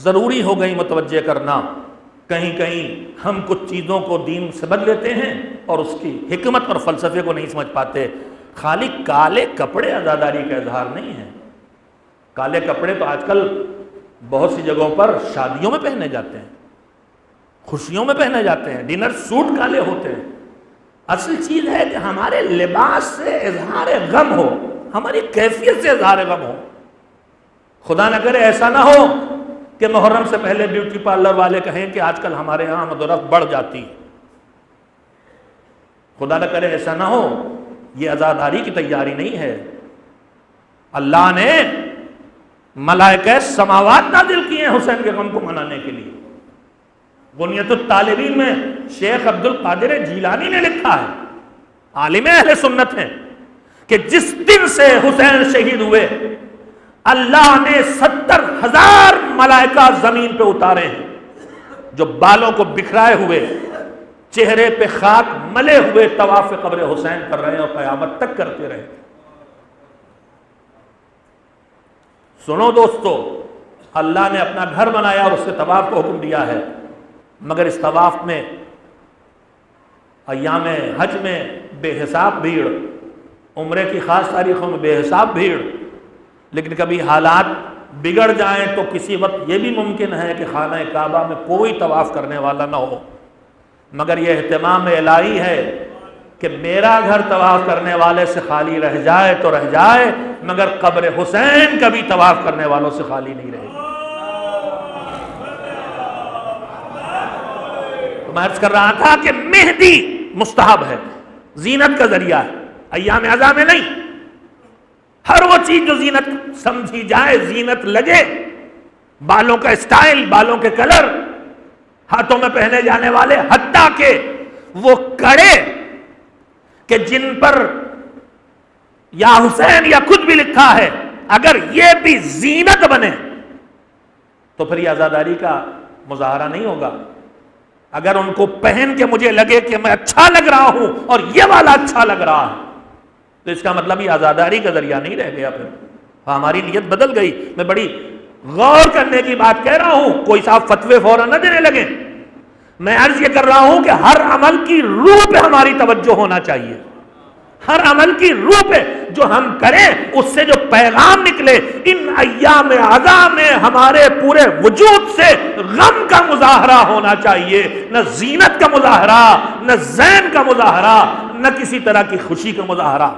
ضروری ہو گئی متوجہ کرنا۔ کہیں کہیں ہم کچھ چیزوں کو دین سے بدل لیتے ہیں اور اس کی حکمت اور فلسفے کو نہیں سمجھ پاتے۔ خالی کالے کپڑے عزاداری کا اظہار نہیں ہے۔ کالے کپڑے تو آج کل بہت سی جگہوں پر شادیوں میں پہنے جاتے ہیں، خوشیوں میں پہنے جاتے ہیں، ڈنر سوٹ کالے ہوتے ہیں۔ اصل چیز ہے کہ ہمارے لباس سے اظہار غم ہو، ہماری کیفیت سے اظہار غم ہو۔ خدا نہ کرے ایسا نہ ہو کہ محرم سے پہلے بیوٹی پارلر والے کہیں کہ آج کل ہمارے ہاں آمد و رفت بڑھ جاتی، خدا نہ کرے ایسا نہ ہو۔ یہ عزاداری کی تیاری نہیں ہے۔ اللہ نے ملائکہ سماوات نازل کیے ہیں حسین کے غم کو منانے کے لیے۔ بنیت الطالبین میں شیخ عبد القادر جیلانی نے لکھا ہے، عالم اہل سنت ہیں، کہ جس دن سے حسین شہید ہوئے اللہ نے 70,000 ملائکہ زمین پہ اتارے ہیں، جو بالوں کو بکھرائے ہوئے، چہرے پہ خاک ملے ہوئے طواف قبر حسین کر رہے ہیں اور قیامت تک کرتے رہے۔ سنو دوستو، اللہ نے اپنا گھر بنایا اور اس سے طواف کو حکم دیا ہے، مگر اس طواف میں ایام حج میں بے حساب بھیڑ، عمرے کی خاص تاریخوں میں بے حساب بھیڑ، لیکن کبھی حالات بگڑ جائیں تو کسی وقت یہ بھی ممکن ہے کہ خانہ کعبہ میں کوئی طواف کرنے والا نہ ہو، مگر یہ اہتمام الہی ہے کہ میرا گھر طواف کرنے والے سے خالی رہ جائے تو رہ جائے، مگر قبر حسین کبھی طواف کرنے والوں سے خالی نہیں رہے گی۔ تو میں عرض کر رہا تھا کہ مہندی مستحب ہے، زینت کا ذریعہ ہے، ایام عزا میں نہیں۔ ہر وہ چیز جو زینت سمجھی جائے، زینت لگے، بالوں کا اسٹائل، بالوں کے کلر، ہاتھوں میں پہنے جانے والے، حتیٰ کہ وہ کڑے کہ جن پر یا حسین یا خود بھی لکھا ہے، اگر یہ بھی زینت بنے تو پھر یہ عزاداری کا مظاہرہ نہیں ہوگا۔ اگر ان کو پہن کے مجھے لگے کہ میں اچھا لگ رہا ہوں اور یہ والا اچھا لگ رہا ہے تو اس کا مطلب یہ عزاداری کا ذریعہ نہیں رہ گیا، پھر ہماری نیت بدل گئی۔ میں بڑی غور کرنے کی بات کہہ رہا ہوں، کوئی صاحب فتوے فوراً نہ دینے لگے۔ میں عرض یہ کر رہا ہوں کہ ہر عمل کی روح پہ ہماری توجہ ہونا چاہیے، ہر عمل کی روح پہ جو ہم کریں اس سے جو پیغام نکلے۔ ان ایام عزا میں ہمارے پورے وجود سے غم کا مظاہرہ ہونا چاہیے، نہ زینت کا مظاہرہ، نہ زین کا مظاہرہ، نہ کسی طرح کی خوشی کا مظاہرہ۔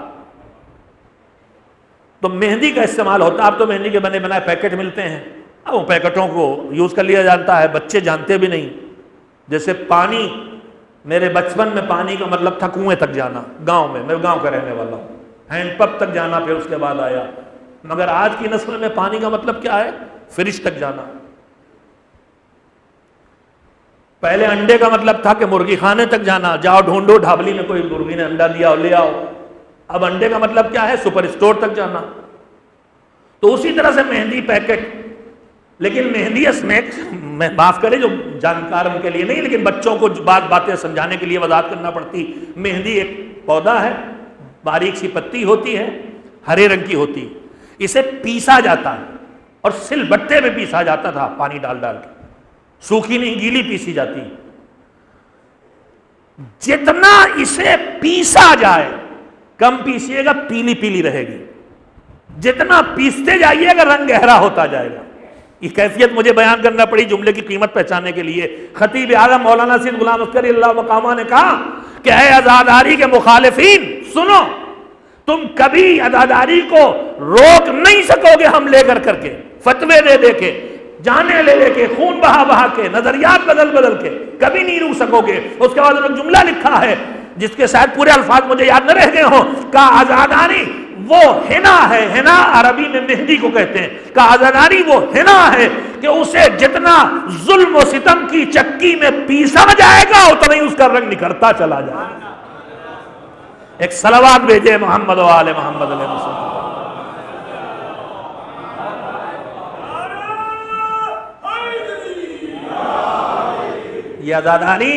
تو مہندی کا استعمال ہوتا ہے، اب تو مہندی کے بنے بنائے پیکٹ ملتے ہیں، اب وہ پیکٹوں کو یوز کر لیا جاتا ہے، بچے جانتے بھی نہیں۔ جیسے پانی، میرے بچپن میں پانی کا مطلب تھا کنویں تک جانا، گاؤں میں، میں گاؤں کا رہنے والا ہوں، ہینڈ پمپ تک جانا پھر اس کے بعد آیا، مگر آج کی نسل میں پانی کا مطلب کیا ہے؟ فریج تک جانا۔ پہلے انڈے کا مطلب تھا کہ مرغی خانے تک جانا، جاؤ ڈھونڈو ڈھابلی میں کوئی مرغی نے انڈا دیا اور لے آؤ۔ اب انڈے کا مطلب کیا ہے؟ سپر اسٹور تک جانا۔ تو اسی طرح سے مہندی پیکٹ، لیکن مہندی اسمیک، میں معاف کرے جو جانکار ان کے لیے نہیں، لیکن بچوں کو باتیں سمجھانے کے لیے وضاحت کرنا پڑتی۔ مہندی ایک پودا ہے، باریک سی پتی ہوتی ہے، ہرے رنگ کی ہوتی، اسے پیسا جاتا ہے اور سل بٹے میں پیسا جاتا تھا، پانی ڈال ڈال کے، سوکھی نہیں گیلی پیسی جاتی۔ جتنا اسے پیسا جائے، کم پیسیے گا پیلی پیلی رہے گی، جتنا پیستے جائیے گا رنگ گہرا ہوتا جائے گا۔ یہ کیفیت مجھے بیان کرنا پڑی جملے کی قیمت پہچاننے کے لیے۔ خطیب اعظم مولانا سید غلام عسکری اللہ مقامہ نے کہا کہ اے عزاداری کے مخالفین سنو، تم کبھی عزاداری کو روک نہیں سکو گے، ہم لے کر کے فتوے دے دے کے، جانے لے لے کے، خون بہا بہا کے، نظریات بدل بدل کے، کبھی نہیں روک سکو گے۔ اس کے بعد انہوں نے جملہ لکھا ہے جس کے شاید پورے الفاظ مجھے یاد نہ رہ گئے ہوں، کہ عزاداری وہ ہنا ہے، ہنا عربی میں مہندی کو کہتے ہیں، کہ عزاداری وہ ہنا ہے کہ اسے جتنا ظلم و ستم کی چکی میں پیسا جائے گا اتنا ہی اس کا رنگ نکھرتا چلا جائے گا۔ ایک صلوات بھیجے محمد و آل محمد علیہ وسلم۔ یہ عزاداری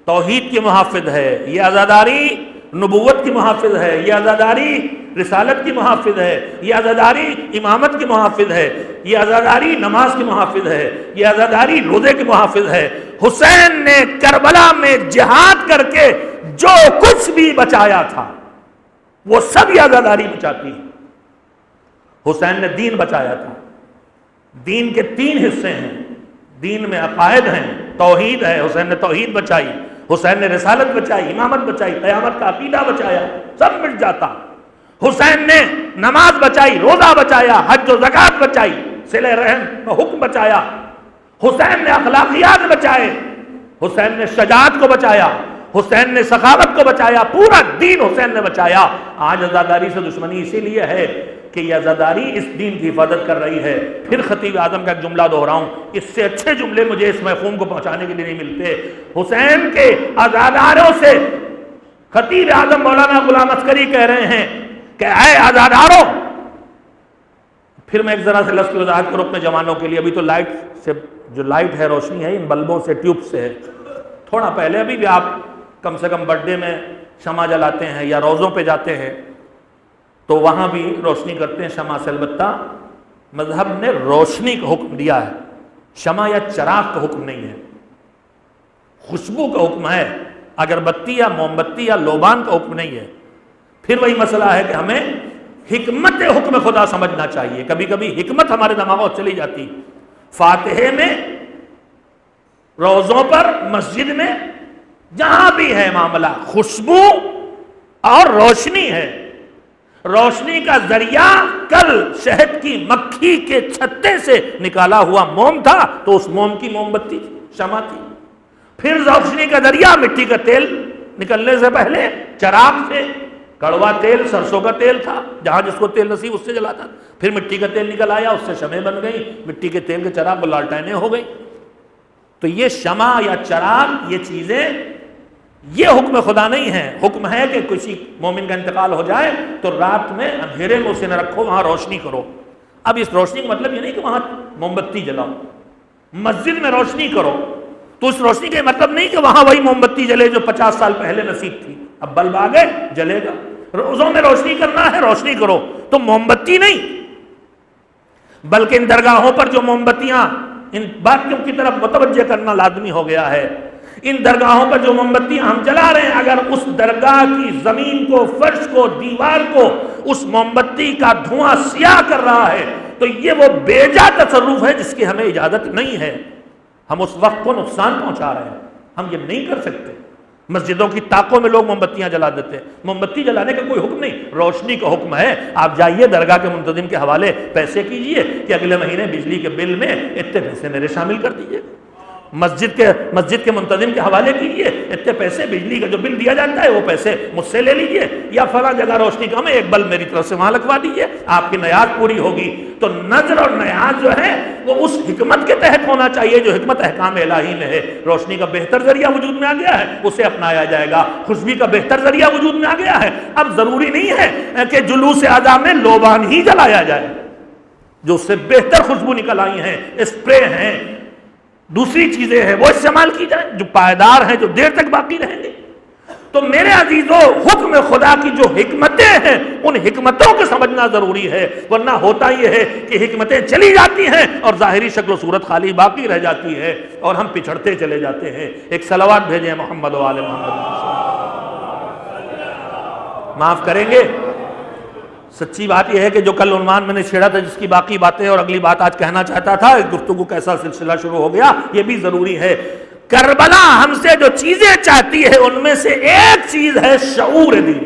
توحید کی محافظ ہے، یہ عزاداری نبوت کی محافظ ہے، یہ عزاداری رسالت کی محافظ ہے، یہ عزاداری امامت کی محافظ ہے، یہ عزاداری نماز کی محافظ ہے، یہ عزاداری روزے کی محافظ ہے۔ حسین نے کربلا میں جہاد کر کے جو کچھ بھی بچایا تھا وہ سب یہ عزاداری بچاتی ہے۔ حسین نے دین بچایا تھا، دین کے 3 حصے ہیں، دین میں عقائد ہیں، توحید ہے، حسین نے توحید بچائی، حسین نے رسالت بچائی، امامت بچائی، قیامت کا عقیدہ بچایا، سب مٹ جاتا۔ حسین نے نماز بچائی، روزہ بچایا، حج و زکوٰۃ بچائی، صلہ رحم کا حکم بچایا، حسین نے اخلاقیات بچائے، حسین نے شجاعت کو بچایا، حسین نے سخاوت کو بچایا، پورا دین حسین نے بچایا۔ آج عزاداری سے دشمنی اسی لیے ہے کہ یہ عزاداری اس دین کی حفاظت کر رہی ہے۔ پھر خطیب اعظم کا ایک جملہ دہراؤں، اس سے اچھے جملے مجھے اس محفوظ کو پہنچانے کے لیے نہیں ملتے۔ حسین کے عزاداروں سے خطیب اعظم مولانا غلام عسکری کہہ رہے ہیں کہ اے عزاداروں، پھر میں ایک ذرا سے لفظ کی وضاحت کروں اپنے جوانوں کے لیے۔ ابھی تو لائٹ سے، جو لائٹ ہے روشنی ہے ان بلبوں سے، ٹیوب سے ہے، تھوڑا پہلے ابھی بھی آپ کم سے کم برتھ ڈے میں شمع جلاتے ہیں یا روزوں پہ جاتے ہیں تو وہاں بھی روشنی کرتے ہیں شمع سے۔ البتہ مذہب نے روشنی کا حکم دیا ہے، شمع یا چراغ کا حکم نہیں ہے، خوشبو کا حکم ہے، اگربتی یا موم بتی یا لوبان کا حکم نہیں ہے۔ پھر وہی مسئلہ ہے کہ ہمیں حکمت حکم خدا سمجھنا چاہیے، کبھی کبھی حکمت ہمارے دماغوں چلی جاتی۔ فاتحے میں، روزوں پر، مسجد میں، جہاں بھی ہے معاملہ، خوشبو اور روشنی ہے۔ روشنی کا ذریعہ کل شہد کی مکھی کے چھتے سے نکالا ہوا موم تھا تو اس موم کی موم بتی شمع تھی۔ پھر روشنی کا ذریعہ مٹی کا تیل نکلنے سے پہلے چراغ سے، کڑوا تیل سرسوں کا تیل تھا، جہاں جس کو تیل نصیب اس سے جلاتا تھا۔ پھر مٹی کا تیل نکل آیا، اس سے شمع بن گئی، مٹی کے تیل کے چراغ کو لالٹینیں ہو گئی۔ تو یہ شمع یا چراغ، یہ چیزیں، یہ حکم خدا نہیں ہے۔ حکم ہے کہ کسی مومن کا انتقال ہو جائے تو رات میں اندھیرے میں اسے نہ رکھو، وہاں روشنی کرو۔ اب اس روشنی کا مطلب یہ نہیں کہ وہاں موم بتی جلاؤ، مسجد میں روشنی کرو تو اس روشنی کا مطلب نہیں کہ وہاں وہی موم بتی جلے جو 50 سال پہلے نصیب تھی، اب بلب آ گئے جلے گا۔ روزوں میں روشنی کرنا ہے، روشنی کرو، تو موم بتی نہیں، بلکہ ان درگاہوں پر جو موم بتیاں، ان باتوں کی طرف متوجہ کرنا لازمی ہو گیا ہے۔ ان درگاہوں پر جو موم بتیاں ہم جلا رہے ہیں، اگر اس درگاہ کی زمین کو، فرش کو، دیوار کو اس موم بتی کا دھواں سیاہ کر رہا ہے تو یہ وہ بیجا تصرف ہے جس کی ہمیں اجازت نہیں ہے۔ ہم اس وقت کو نقصان پہنچا رہے ہیں، ہم یہ نہیں کر سکتے۔ مسجدوں کی طاقوں میں لوگ موم بتیاں جلا دیتے ہیں، موم بتی جلانے کا کوئی حکم نہیں، روشنی کا حکم ہے۔ آپ جائیے درگاہ کے منتظم کے حوالے پیسے کیجئے کہ اگلے مہینے بجلی کے بل میں اتنے پیسے میرے شامل کر دیجئے، مسجد کے منتظم کے حوالے کیجیے، اتنے پیسے بجلی کا جو بل دیا جاتا ہے وہ پیسے مجھ سے لے لیجیے، یا فلاں جگہ روشنی کم ہے ایک بلب میری طرف سے وہاں لگوا دیجیے، آپ کی نیاز پوری ہوگی۔ تو نظر اور نیاز جو ہے وہ اس حکمت کے تحت ہونا چاہیے جو حکمت احکام الہی میں ہے۔ روشنی کا بہتر ذریعہ وجود میں آ گیا ہے، اسے اپنایا جائے گا۔ خوشبو کا بہتر ذریعہ وجود میں آ گیا ہے، اب ضروری نہیں ہے کہ جلوس اعضاء میں لوبان ہی جلایا جائے، جو اس سے بہتر خوشبو نکل آئی ہیں، اسپرے ہیں، دوسری چیزیں ہیں، وہ استعمال کی جائیں جو پائیدار ہیں، جو دیر تک باقی رہیں گے۔ تو میرے عزیزو، حکم خدا کی جو حکمتیں ہیں ان حکمتوں کو سمجھنا ضروری ہے، ورنہ ہوتا یہ ہے کہ حکمتیں چلی جاتی ہیں اور ظاہری شکل و صورت خالی باقی رہ جاتی ہے اور ہم پچھڑتے چلے جاتے ہیں۔ ایک صلوات بھیجیں محمد و آل محمد۔ معاف کریں گے، سچی بات یہ ہے کہ جو کل عنوان میں نے چھیڑا تھا، جس کی باقی باتیں اور اگلی بات آج کہنا چاہتا تھا، گفتگو کیسا سلسلہ شروع ہو گیا، یہ بھی ضروری ہے۔ کربلا ہم سے جو چیزیں چاہتی ہے ان میں سے ایک چیز ہے شعور دین۔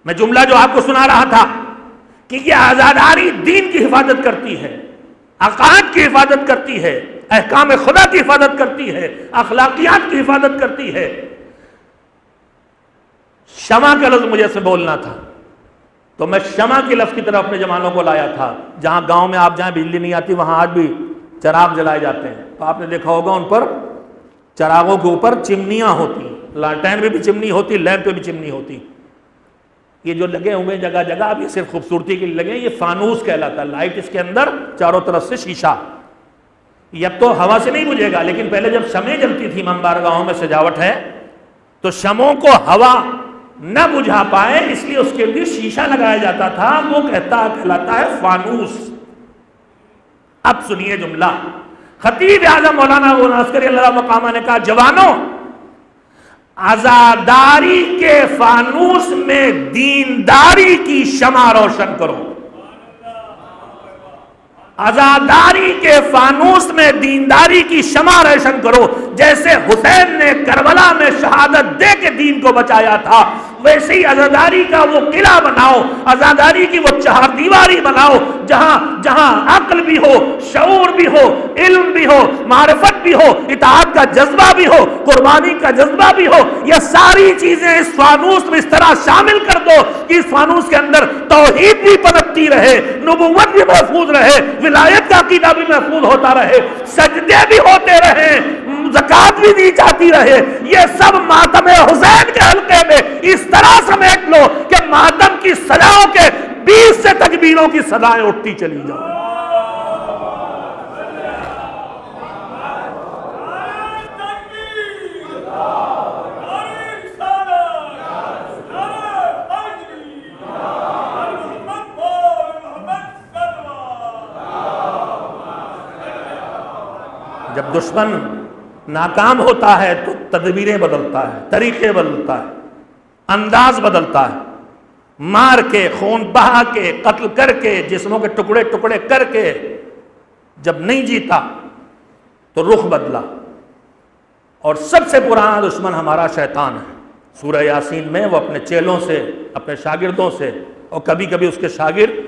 میں جملہ جو آپ کو سنا رہا تھا کہ یہ آزاداری دین کی حفاظت کرتی ہے، عقائد کی حفاظت کرتی ہے، احکام خدا کی حفاظت کرتی ہے، اخلاقیات کی حفاظت کرتی ہے۔ شمع کا لفظ مجھے سے بولنا تھا تو میں شمع کے لفظ کی طرف اپنے جوانوں کو لایا تھا۔ جہاں گاؤں میں آپ جہاں بجلی نہیں آتی وہاں آج بھی چراغ جلائے جاتے ہیں، تو آپ نے دیکھا ہوگا ان پر چراغوں کے اوپر چمنیاں ہوتی، لالٹین میں بھی چمنی ہوتی، لیمپ پہ بھی چمنی ہوتی۔ یہ جو لگے ہوئے جگہ جگہ اب یہ صرف خوبصورتی کے لیے لگے، یہ فانوس کہلاتا ہے، لائٹ اس کے اندر چاروں طرف سے شیشہ، یہ اب تو ہوا سے نہیں بجھے گا، لیکن پہلے جب شمعیں جلتی تھی امام گاہوں میں سجاوٹ ہے تو شمعوں کو ہوا نہ بجھا پائے اس لیے اس کے لیے شیشہ لگایا جاتا تھا، وہ کہلاتا ہے فانوس۔ اب سنیے جملہ، خطیب اعظم مولانا ابو عسکری اللہ مقامہ نے کہا، جوانوں عزاداری کے فانوس میں دینداری کی شمع روشن کرو، عزاداری کے فانوس میں دینداری کی شمع روشن کرو۔ جیسے حسین نے کربلا میں شہادت دے کے دین کو بچایا تھا، ویسے ہی عزاداری کا وہ قلعہ بناؤ، عزاداری کی وہ چہار دیواری بناؤ جہاں جہاں عقل بھی ہو، شعور بھی ہو، علم بھی ہو، معرفت بھی ہو، اطاعت کا جذبہ بھی ہو، قربانی کا جذبہ بھی ہو۔ یہ ساری چیزیں اس فانوس میں اس طرح شامل کر دو کہ اس فانوس کے اندر توحید بھی پنپتی رہے، نبوت بھی محفوظ رہے، ولایت کا عقیدہ بھی محفوظ ہوتا رہے، سجدے بھی ہوتے رہے، زکوٰۃ بھی دی جاتی رہے۔ یہ سب ماتم حسین کے حلقے میں اس طرح سمیٹ لو کہ ماتم کی سزاؤں کے 20 سے تکبیروں کی سزائیں اٹھتی چلی جائیں۔ جب دشمن ناکام ہوتا ہے تو تدبیریں بدلتا ہے، طریقے بدلتا ہے، انداز بدلتا ہے، مار کے، خون بہا کے، قتل کر کے، جسموں کے ٹکڑے ٹکڑے کر کے جب نہیں جیتا تو رخ بدلا۔ اور سب سے پرانا دشمن ہمارا شیطان ہے۔ سورہ یاسین میں وہ اپنے چیلوں سے، اپنے شاگردوں سے، اور کبھی کبھی اس کے شاگرد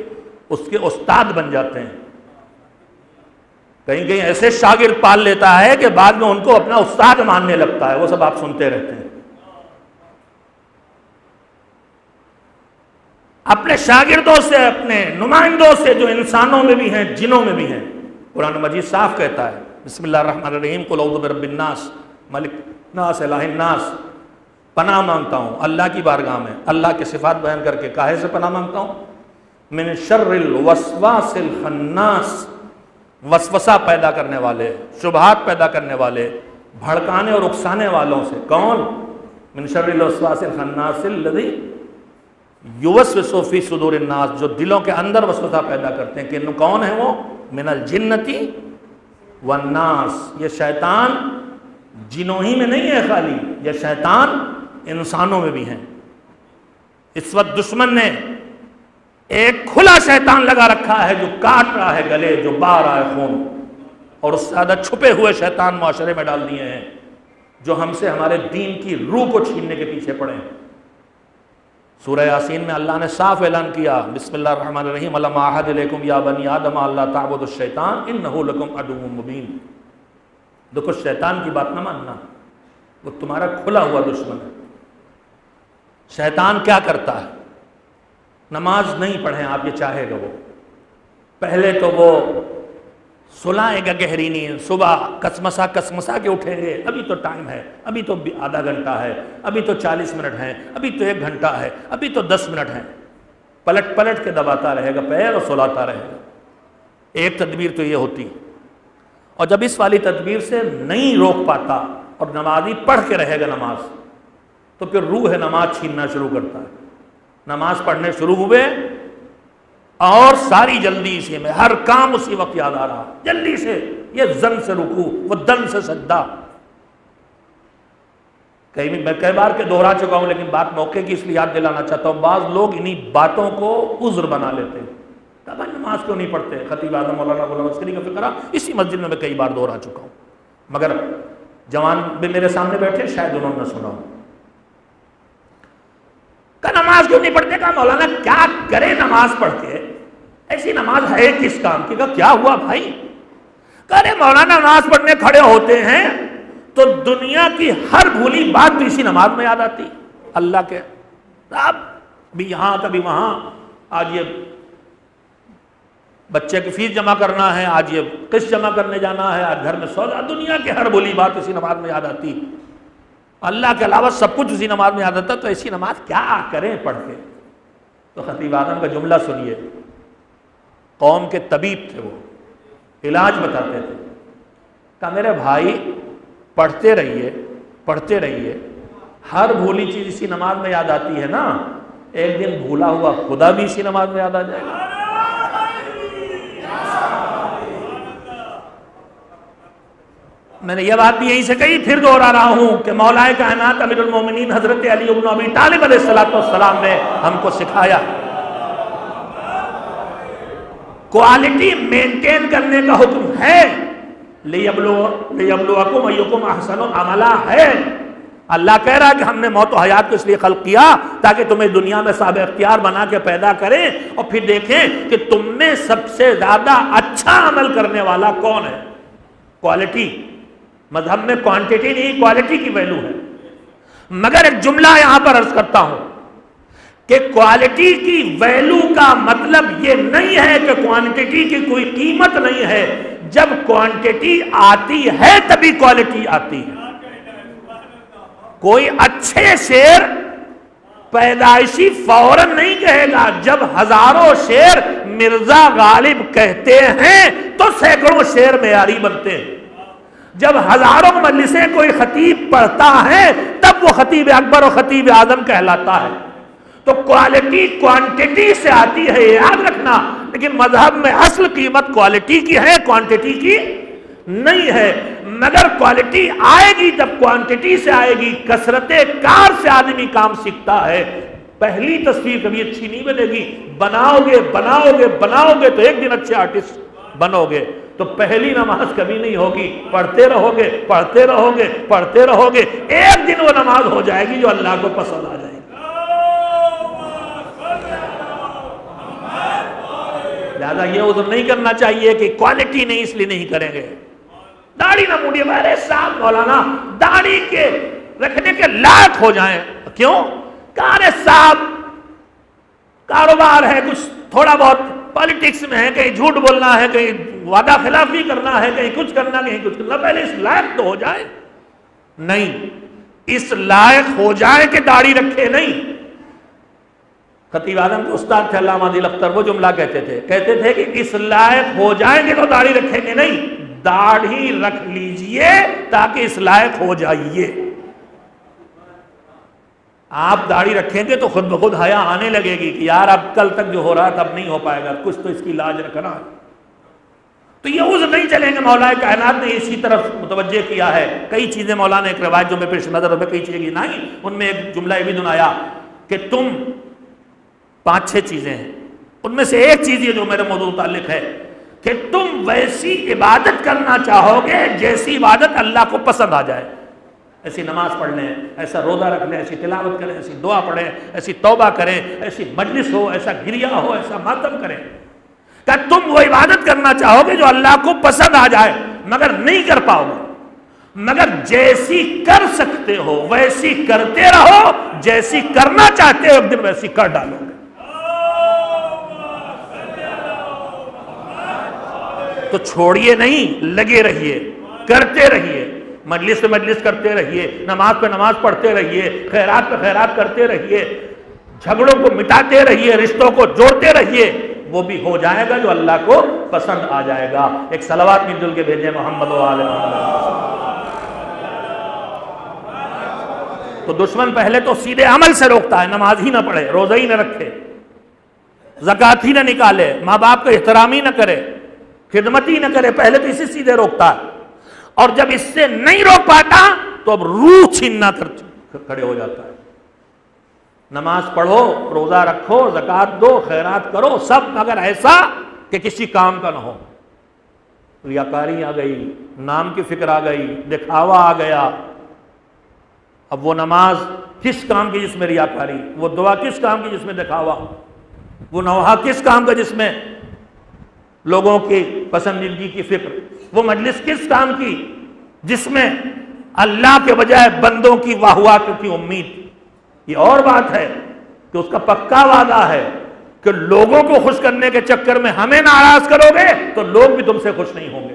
اس کے استاد بن جاتے ہیں، کہیں کہیں ایسے شاگرد پال لیتا ہے کہ بعد میں ان کو اپنا استاد ماننے لگتا ہے۔ وہ سب آپ سنتے رہتے ہیں۔ اپنے شاگردوں سے، اپنے نمائندوں سے، جو انسانوں میں بھی ہیں جنوں میں بھی ہیں، قرآن مجید صاف کہتا ہے، بسم اللہ الرحمن الرحیم، قل اعوذ برب الناس ملک الناس الہ الناس، پناہ مانگتا ہوں اللہ کی بارگاہ میں، اللہ کے صفات بیان کر کے کاہے سے پناہ مانگتا ہوں؟ من شر الوسواس الخناس، وسوسہ پیدا کرنے والے، شبہات پیدا کرنے والے، بھڑکانے اور اکسانے والوں سے۔ کون؟ من شر الوسواس الخناس الذی یوسوس فی صدور الناس، جو دلوں کے اندر وسوسہ پیدا کرتے ہیں۔ کہ کون ہے وہ؟ من الجنتی والناس، یہ شیطان جنوں ہی میں نہیں ہے خالی، یہ شیطان انسانوں میں بھی ہیں۔ اس وقت دشمن نے ایک کھلا شیطان لگا رکھا ہے جو کاٹ رہا ہے گلے، جو بہہ رہا ہے خون، اور اس سے زیادہ چھپے ہوئے شیطان معاشرے میں ڈال دیے ہیں جو ہم سے ہمارے دین کی روح کو چھیننے کے پیچھے پڑے ہیں۔ سورہ یاسین میں اللہ نے صاف اعلان کیا، بسم اللہ الرحمن الرحیم، الم اعہد الیکم یا بنی آدم اللہ تعبدوا الشیطان انہ لکم عدو مبین۔ دیکھو شیطان کی بات نہ ماننا، وہ تمہارا کھلا ہوا دشمن ہے۔ شیطان کیا کرتا ہے؟ نماز نہیں پڑھیں آپ، یہ چاہے گا وہ پہلے تو وہ سلائے گا گہری نیند، صبح کسمسا کے اٹھیں گے، ابھی تو ٹائم ہے، ابھی تو آدھا گھنٹہ ہے، ابھی تو 40 منٹ ہیں، ابھی تو 1 گھنٹہ ہے، ابھی تو 10 منٹ ہیں، پلٹ کے دباتا رہے گا پیر اور سلاتا رہے گا۔ ایک تدبیر تو یہ ہوتی، اور جب اس والی تدبیر سے نہیں روک پاتا اور نمازی پڑھ کے رہے گا نماز، تو پھر روح نماز چھیننا شروع کرتا ہے۔ نماز پڑھنے شروع ہوئے اور ساری جلدی اسی میں، ہر کام اسی وقت یاد آ رہا، جلدی سے یہ زن سے رکوع، وہ دن سے سجدہ۔ میں کئی بار کے دوہرا چکا ہوں، لیکن بات موقع کی اس لیے یاد دلانا چاہتا ہوں۔ بعض لوگ انہی باتوں کو عذر بنا لیتے ہیں، بھائی نماز کیوں نہیں پڑھتے؟ خطیب اعظم مولانا غلام عسکری کا فکرہ اسی مسجد میں کئی بار دوہرا چکا ہوں، مگر جوان بھی میرے سامنے بیٹھے، شاید انہوں نے سنا ہوں۔ کہ نماز کیوں نہیں پڑھتے؟ کہا مولانا کیا کرے نماز پڑھ کے، ایسی نماز ہے کس کام کی؟ کہا کیا ہوا بھائی؟ کہہ رہے مولانا نماز پڑھنے کھڑے ہوتے ہیں تو دنیا کی ہر بھولی بات تو اسی نماز میں یاد آتی، اللہ کے اب بھی یہاں کبھی وہاں، آج یہ بچے کی فیس جمع کرنا ہے، آج یہ قسط جمع کرنے جانا ہے، آج گھر میں سودا، دنیا کی ہر بھولی بات اسی نماز میں یاد آتی، اللہ کے علاوہ سب کچھ اسی نماز میں یاد آتا، تو ایسی نماز کیا کریں پڑھ کے؟ تو خطیب اعظم کا جملہ سنیے، قوم کے طبیب تھے، وہ علاج بتاتے تھے۔ کہا میرے بھائی پڑھتے رہیے، ہر بھولی چیز اسی نماز میں یاد آتی ہے نا، ایک دن بھولا ہوا خدا بھی اسی نماز میں یاد آ جائے گا۔ میں نے یہ بات بھی یہیں سے کہی، پھر دوہرا رہا ہوں کہ مولا کائنات امیر المومنین حضرت علی بن ابی طالب علیہ السلام نے ہم کو سکھایا، کوالٹی مینٹین کرنے کا حکم ہے، لِيَبْلُوَكُمْ أَيُّكُمْ أَحْسَنُ عَمَلًا ہے۔ اللہ کہہ رہا ہے کہ ہم نے موت و حیات کو اس لیے خلق کیا تاکہ تمہیں دنیا میں صاحب اختیار بنا کے پیدا کریں، اور پھر دیکھیں کہ تم میں سب سے زیادہ اچھا عمل کرنے والا کون ہے۔ کوالٹی، مذہب میں کوانٹیٹی نہیں، کوالٹی کی ویلو ہے۔ مگر ایک جملہ یہاں پر عرض کرتا ہوں کہ کوالٹی کی ویلو کا مطلب یہ نہیں ہے کہ کوانٹیٹی کی کوئی قیمت نہیں ہے، جب کوانٹیٹی آتی ہے تبھی کوالٹی آتی ہے۔ کوئی اچھے شعر پیدائشی فوراً نہیں کہے گا، جب ہزاروں شعر مرزا غالب کہتے ہیں تو سینکڑوں شعر معیاری بنتے ہیں، جب ہزاروں مجلسیں کوئی خطیب پڑھتا ہے تب وہ خطیب اکبر اور خطیب اعظم کہلاتا ہے۔ تو کوالٹی کوانٹیٹی سے آتی ہے، یاد رکھنا، لیکن مذہب میں اصل قیمت کوالٹی کی ہے، کوانٹیٹی کی نہیں ہے۔ مگر کوالٹی آئے گی جب کوانٹیٹی سے آئے گی، کثرت کار سے آدمی کام سیکھتا ہے۔ پہلی تصویر کبھی اچھی نہیں بنے گی، بناؤ گے تو ایک دن اچھے آرٹسٹ بنو گے، تو پہلی نماز کبھی نہیں ہوگی، پڑھتے رہو گے، ایک دن وہ نماز ہو جائے گی جو اللہ کو پسند آ جائے گی۔ لہذا یہ عذر نہیں کرنا چاہیے کہ کوالٹی نہیں اس لیے نہیں کریں گے۔ داڑھی نہ موڑیے، میرے صاحب مولانا داڑھی کے رکھنے کے لائق ہو جائیں، کیوں؟ کارے صاحب کاروبار ہے، کچھ تھوڑا بہت پالیٹکس میں ہے، کہیں جھوٹ بولنا ہے، کہیں وعدہ خلافی کرنا ہے، کہیں کچھ کرنا، کہیں کچھ کرنا، پہلے اس لائق تو ہو جائے۔ نہیں، اس لائق ہو جائے کہ داڑھی رکھے نہیں۔ خطیب اعظم کے استاد تھے علامہ دل اختر، وہ جملہ کہتے تھے کہ اس لائق ہو جائیں گے تو داڑھی رکھیں گے نہیں، داڑھی رکھ لیجئے تاکہ اس لائق ہو جائیے۔ آپ داڑھی رکھیں گے تو خود بخود حیا آنے لگے گی کہ یار اب کل تک جو ہو رہا تھا اب نہیں ہو پائے گا، کچھ تو اس کی لاج رکھنا ہے۔ تو یہ عذر نہیں چلیں گے۔ مولا کائنات نے اسی طرف متوجہ کیا ہے۔ کئی چیزیں مولا نے ایک روایت جو میں پیش نظر میں کئی چیزیں گنائی، ان میں ایک جملہ یہ بھی سنایا کہ تم 5-6 چیزیں ہیں، ان میں سے ایک چیز یہ جو میرے موضوع متعلق ہے کہ تم ویسی عبادت کرنا چاہو گے جیسی عبادت اللہ کو پسند آ جائے۔ ایسی نماز پڑھ لیں، ایسا روزہ رکھ لیں، ایسی تلاوت کریں، ایسی دعا پڑھیں، ایسی توبہ کریں، ایسی مجلس ہو، ایسا گریا ہو، ایسا ماتم کریں کہ تم وہ عبادت کرنا چاہو گے جو اللہ کو پسند آ جائے، مگر نہیں کر پاؤ گے۔ مگر جیسی کر سکتے ہو ویسی کرتے رہو، جیسی کرنا چاہتے ہو ایک دن ویسی کر ڈالو گے۔ تو چھوڑیے نہیں، لگے رہیے، کرتے رہیے، مجلس پہ مجلس کرتے رہیے، نماز پہ نماز پڑھتے رہیے، خیرات پہ خیرات کرتے رہیے، جھگڑوں کو مٹاتے رہیے، رشتوں کو جوڑتے رہیے، وہ بھی ہو جائے گا جو اللہ کو پسند آ جائے گا۔ ایک صلوات مل جل کے بھیجیں محمد و آل محمد۔ تو دشمن پہلے تو سیدھے عمل سے روکتا ہے، نماز ہی نہ پڑھے، روزہ ہی نہ رکھے، زکوٰۃ ہی نہ نکالے، ماں باپ کا احترام ہی نہ کرے، خدمت ہی نہ کرے، پہلے تو اسی سیدھے روکتا ہے، اور جب اس سے نہیں روک پاتا تو اب روح چھیننا کھڑے ہو جاتا ہے۔ نماز پڑھو، روزہ رکھو، زکوٰۃ دو، خیرات کرو، سب مگر ایسا کہ کسی کام کا نہ ہو۔ ریاکاری آ گئی، نام کی فکر آ گئی، دکھاوا آ گیا۔ اب وہ نماز کس کام کی جس میں ریاکاری، وہ دعا کس کام کی جس میں دکھاوا، وہ نوحہ کس کام کا جس میں لوگوں کی پسندیدگی کی فکر، وہ مجلس کس کام کی جس میں اللہ کے بجائے بندوں کی واہ واہ کی امید۔ یہ اور بات ہے کہ اس کا پکا وعدہ ہے کہ لوگوں کو خوش کرنے کے چکر میں ہمیں ناراض کرو گے تو لوگ بھی تم سے خوش نہیں ہوں گے،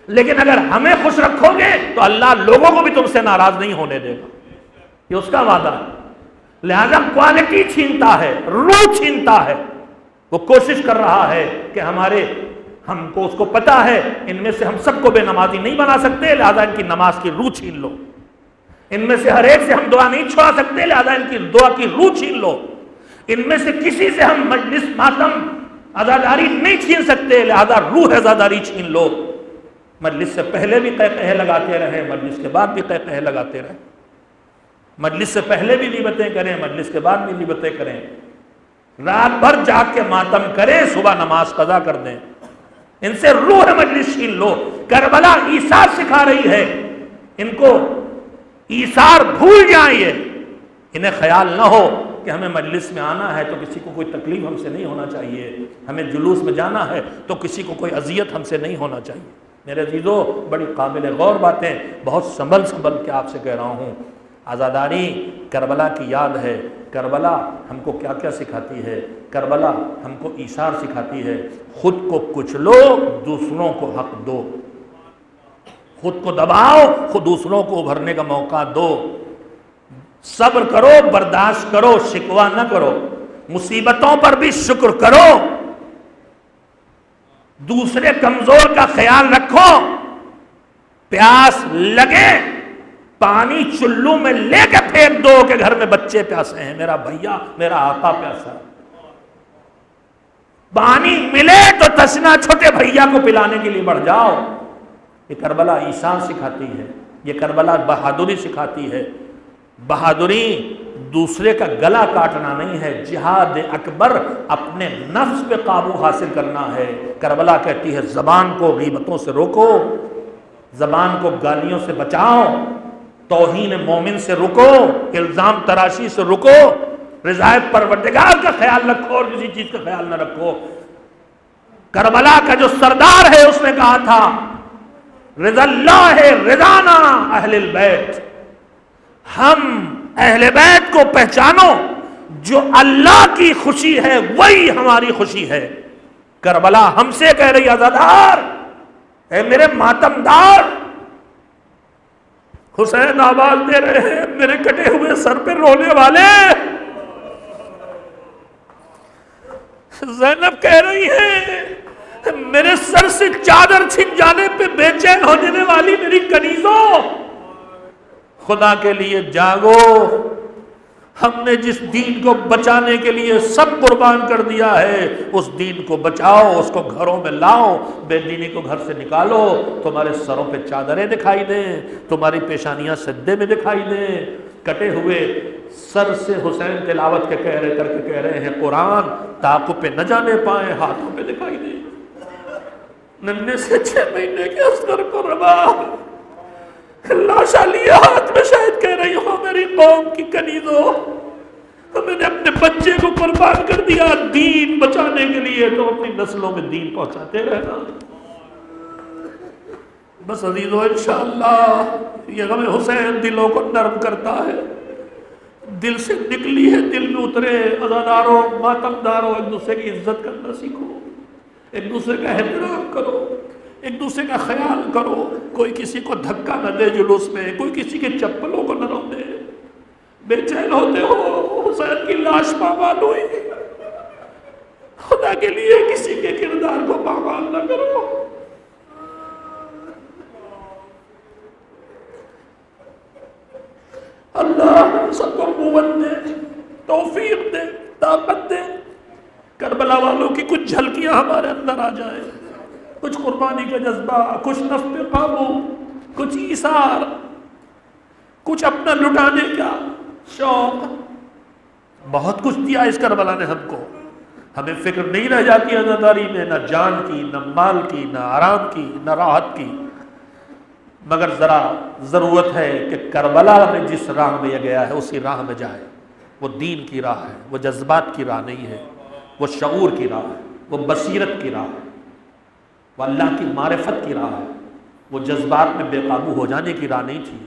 لیکن اگر ہمیں خوش رکھو گے تو اللہ لوگوں کو بھی تم سے ناراض نہیں ہونے دے گا۔ یہ اس کا وعدہ ہے۔ لہذا کوالٹی چھینتا ہے، روح چھینتا ہے۔ وہ کوشش کر رہا ہے کہ ہم کو اس کو پتا ہے ان میں سے ہم سب کو بے نمازی نہیں بنا سکتے، لہذا ان کی نماز کی روح چھین لو۔ ان میں سے ہر ایک سے ہم دعا نہیں چھوڑا سکتے، لہذا ان کی دعا کی روح چھین لو۔ ان میں سے کسی سے ہم مجلس ماتم عزاداری نہیں چھین سکتے، لہذا روح عزاداری چھین لو۔ مجلس سے پہلے بھی قہقہے لگاتے رہے، مجلس کے بعد بھی قہقہے لگاتے رہے، مجلس سے پہلے بھی غیبتیں کریں، مجلس کے بعد بھی غیبتیں کریں، رات بھر جاگ کے ماتم کریں، صبح نماز قضا کر دیں۔ ان سے روح مجلس چھین لو۔ کربلا ایثار سکھا رہی ہے، ان کو ایثار بھول جائیں، یہ انہیں خیال نہ ہو کہ ہمیں مجلس میں آنا ہے تو کسی کو کوئی تکلیف ہم سے نہیں ہونا چاہیے، ہمیں جلوس میں جانا ہے تو کسی کو کوئی اذیت ہم سے نہیں ہونا چاہیے۔ میرے عزیزو، بڑی قابل غور باتیں بہت سنبھل کے آپ سے کہہ رہا ہوں۔ عزاداری کربلا کی یاد ہے۔ کربلا ہم کو کیا کیا سکھاتی ہے؟ کربلا ہم کو ایثار سکھاتی ہے۔ خود کو کچلو، دوسروں کو حق دو۔ خود کو دباؤ، خود دوسروں کو ابھرنے کا موقع دو۔ صبر کرو، برداشت کرو، شکوہ نہ کرو، مصیبتوں پر بھی شکر کرو، دوسرے کمزور کا خیال رکھو۔ پیاس لگے، پانی چلو میں لے کے پھینک دو کہ گھر میں بچے پیاسے ہیں، میرا بھیا، میرا آقا پیاسا ہے۔ پانی ملے تو تشنا چھوٹے بھیا کو پلانے کے لیے بڑھ جاؤ۔ یہ کربلا ایثار سکھاتی ہے، یہ کربلا بہادری سکھاتی ہے۔ بہادری دوسرے کا گلا کاٹنا نہیں ہے، جہاد اکبر اپنے نفس پہ قابو حاصل کرنا ہے۔ کربلا کہتی ہے زبان کو غیبتوں سے روکو، زبان کو گالیوں سے بچاؤ، توہین مومن سے رکو، الزام تراشی سے رکو، رضائے پروردگار کا خیال رکھو اور کسی چیز کا خیال نہ رکھو۔ کربلا کا جو سردار ہے اس نے کہا تھا رضا اللہ رضانا اہل البیت، ہم اہل بیت کو پہچانو، جو اللہ کی خوشی ہے وہی ہماری خوشی ہے۔ کربلا ہم سے کہہ رہی عزادار، اے میرے ماتمدار، حسین آواز دے رہے ہیں میرے کٹے ہوئے سر پہ رونے والے، زینب کہہ رہی ہے میرے سر سے چادر چھن جانے پہ بے چین ہو جانے والی میری کنیزوں، خدا کے لیے جاگو۔ ہم نے جس دین کو بچانے کے لیے سب قربان کر دیا ہے، اس دین کو بچاؤ، اس کو گھروں میں لاؤ، بے دینی کو گھر سے نکالو۔ تمہارے سروں پہ چادریں دکھائی دیں، تمہاری پیشانیاں سجدے میں دکھائی دیں۔ کٹے ہوئے سر سے حسین تلاوت کے کہہ رہے ہیں قرآن، تعاقب پہ نہ جانے پائیں، ہاتھوں پہ دکھائی دیں۔ ننھے سے 6 مہینے کے اصغر کو روا لاشا لیا ہاتھ میں، شاید کہہ رہی ہو میری قوم کی کنیزوں، میں نے اپنے بچے کو قربان کر دیا دین بچانے کے لیے، تو اپنی نسلوں میں دین پہنچاتے رہنا۔ بس عزیزو انشاءاللہ یہ غم حسین دلوں کو نرم کرتا ہے، دل سے نکلی ہے دل میں اترے۔ عزاداروں، ماتمداروں، ایک دوسرے کی عزت کرنا سیکھو، ایک دوسرے کا احترام کرو، ایک دوسرے کا خیال کرو، کوئی کسی کو دھکا نہ دے جلوس میں، کوئی کسی کے چپلوں کو نہ روندے۔ بے چین ہوتے ہو، حسین کی لاش پامال ہوئی، خدا کے لیے کسی کے کردار کو پامال نہ کرو۔ اللہ ہم سب کو قوت دے، توفیق دے، طاقت دے، کربلا والوں کی کچھ جھلکیاں ہمارے اندر آ جائے، کچھ قربانی کا جذبہ، کچھ نفس پہ قابو، کچھ ایثار، کچھ اپنا لٹانے کا شوق۔ بہت کچھ دیا اس کربلا نے ہم کو، ہمیں فکر نہیں رہ جاتی عزاداری میں، نہ جان کی، نہ مال کی، نہ آرام کی، نہ راحت کی۔ مگر ذرا ضرورت ہے کہ کربلا میں جس راہ میں یہ گیا ہے اسی راہ میں جائے۔ وہ دین کی راہ ہے، وہ جذبات کی راہ نہیں ہے، وہ شعور کی راہ ہے، وہ بصیرت کی راہ ہے، وہ اللہ کی معرفت کی راہ ہے، وہ جذبات میں بے قابو ہو جانے کی راہ نہیں تھی۔